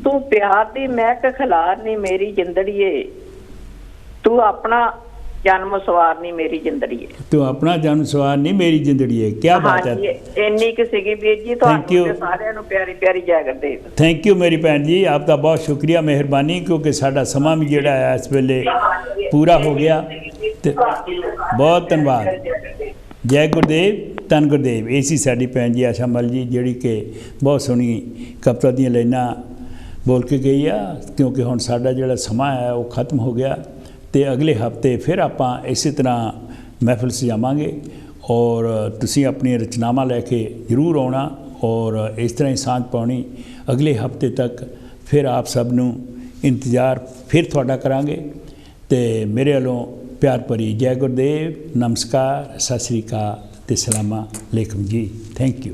ਤੂੰ ਪਿਆਰ ਦੀ ਮਹਿਕ ਖਿਲਾਰਨੀ ਮੇਰੀ ਜਿੰਦੜੀਏ। ਤੂੰ ਆਪਣਾ ਜਨਮ ਸਵਾਰਨੀ ਮੇਰੀ ਜਿੰਦੜੀਏ। ਤੂੰ ਆਪਣਾ ਜਨਮ ਸਵਾਰਨੀ ਮੇਰੀ ਜਿੰਦੜੀਏ। ਕੀ ਬਾਤ ਹੈ। ਇੰਨੀ ਕਿ ਸੀਗੀ ਵੀਰ ਜੀ, ਤੁਹਾਨੂੰ ਸਾਰਿਆਂ ਨੂੰ ਪਿਆਰੀ ਪਿਆਰੀ ਜੈ ਗੁਰਦੇਵ। ਥੈਂਕ ਯੂ ਮੇਰੀ ਭੈਣ ਜੀ, ਆਪ ਦਾ ਬਹੁਤ ਸ਼ੁਕਰੀਆ, ਮਿਹਰਬਾਨੀ, ਕਿਉਂਕਿ ਸਾਡਾ ਸਮਾਂ ਵੀ ਜਿਹੜਾ ਹੈ ਇਸ ਵੇਲੇ ਪੂਰਾ ਹੋ ਗਿਆ। ਤੇ ਬਹੁਤ ਧੰਨਵਾਦ। ਜੈ ਗੁਰਦੇਵ, ਧੰਨ ਗੁਰਦੇਵ। ਇਹ ਸੀ ਸਾਡੀ ਭੈਣ ਜੀ ਆਸ਼ਾ ਮਲ ਜੀ, ਜਿਹੜੀ ਕਿ ਬਹੁਤ ਸੋਹਣੀ ਕਵਿਤਾ ਦੀਆਂ ਲਾਈਨਾਂ ਬੋਲ ਕੇ ਗਈ ਆ। ਕਿਉਂਕਿ ਹੁਣ ਸਾਡਾ ਜਿਹੜਾ ਸਮਾਂ ਹੈ ਉਹ ਖਤਮ ਹੋ ਗਿਆ, ਤੇ ਅਗਲੇ ਹਫ਼ਤੇ ਫਿਰ ਆਪਾਂ ਇਸੇ ਤਰ੍ਹਾਂ ਮਹਿਫਿਲ ਸਜਾਵਾਂਗੇ। ਔਰ ਤੁਸੀਂ ਆਪਣੀਆਂ ਰਚਨਾਵਾਂ ਲੈ ਕੇ ਜ਼ਰੂਰ ਆਉਣਾ ਔਰ ਇਸ ਤਰ੍ਹਾਂ ਹੀ ਸਾਂਝ ਪਾਉਣੀ। ਅਗਲੇ ਹਫ਼ਤੇ ਤੱਕ ਫਿਰ ਆਪ ਸਭ ਨੂੰ ਇੰਤਜ਼ਾਰ ਫਿਰ ਤੁਹਾਡਾ ਕਰਾਂਗੇ। ਤੇ ਮੇਰੇ ਵੱਲੋਂ ਪਿਆਰ ਭਰੀ ਜੈ ਗੁਰਦੇਵ, ਨਮਸਕਾਰ, ਸਤਿ ਸ਼੍ਰੀ ਅਕਾਲ ਤੇ ਸਲਾਮਾ ਅਲੈਕੁਮ ਜੀ। Thank you.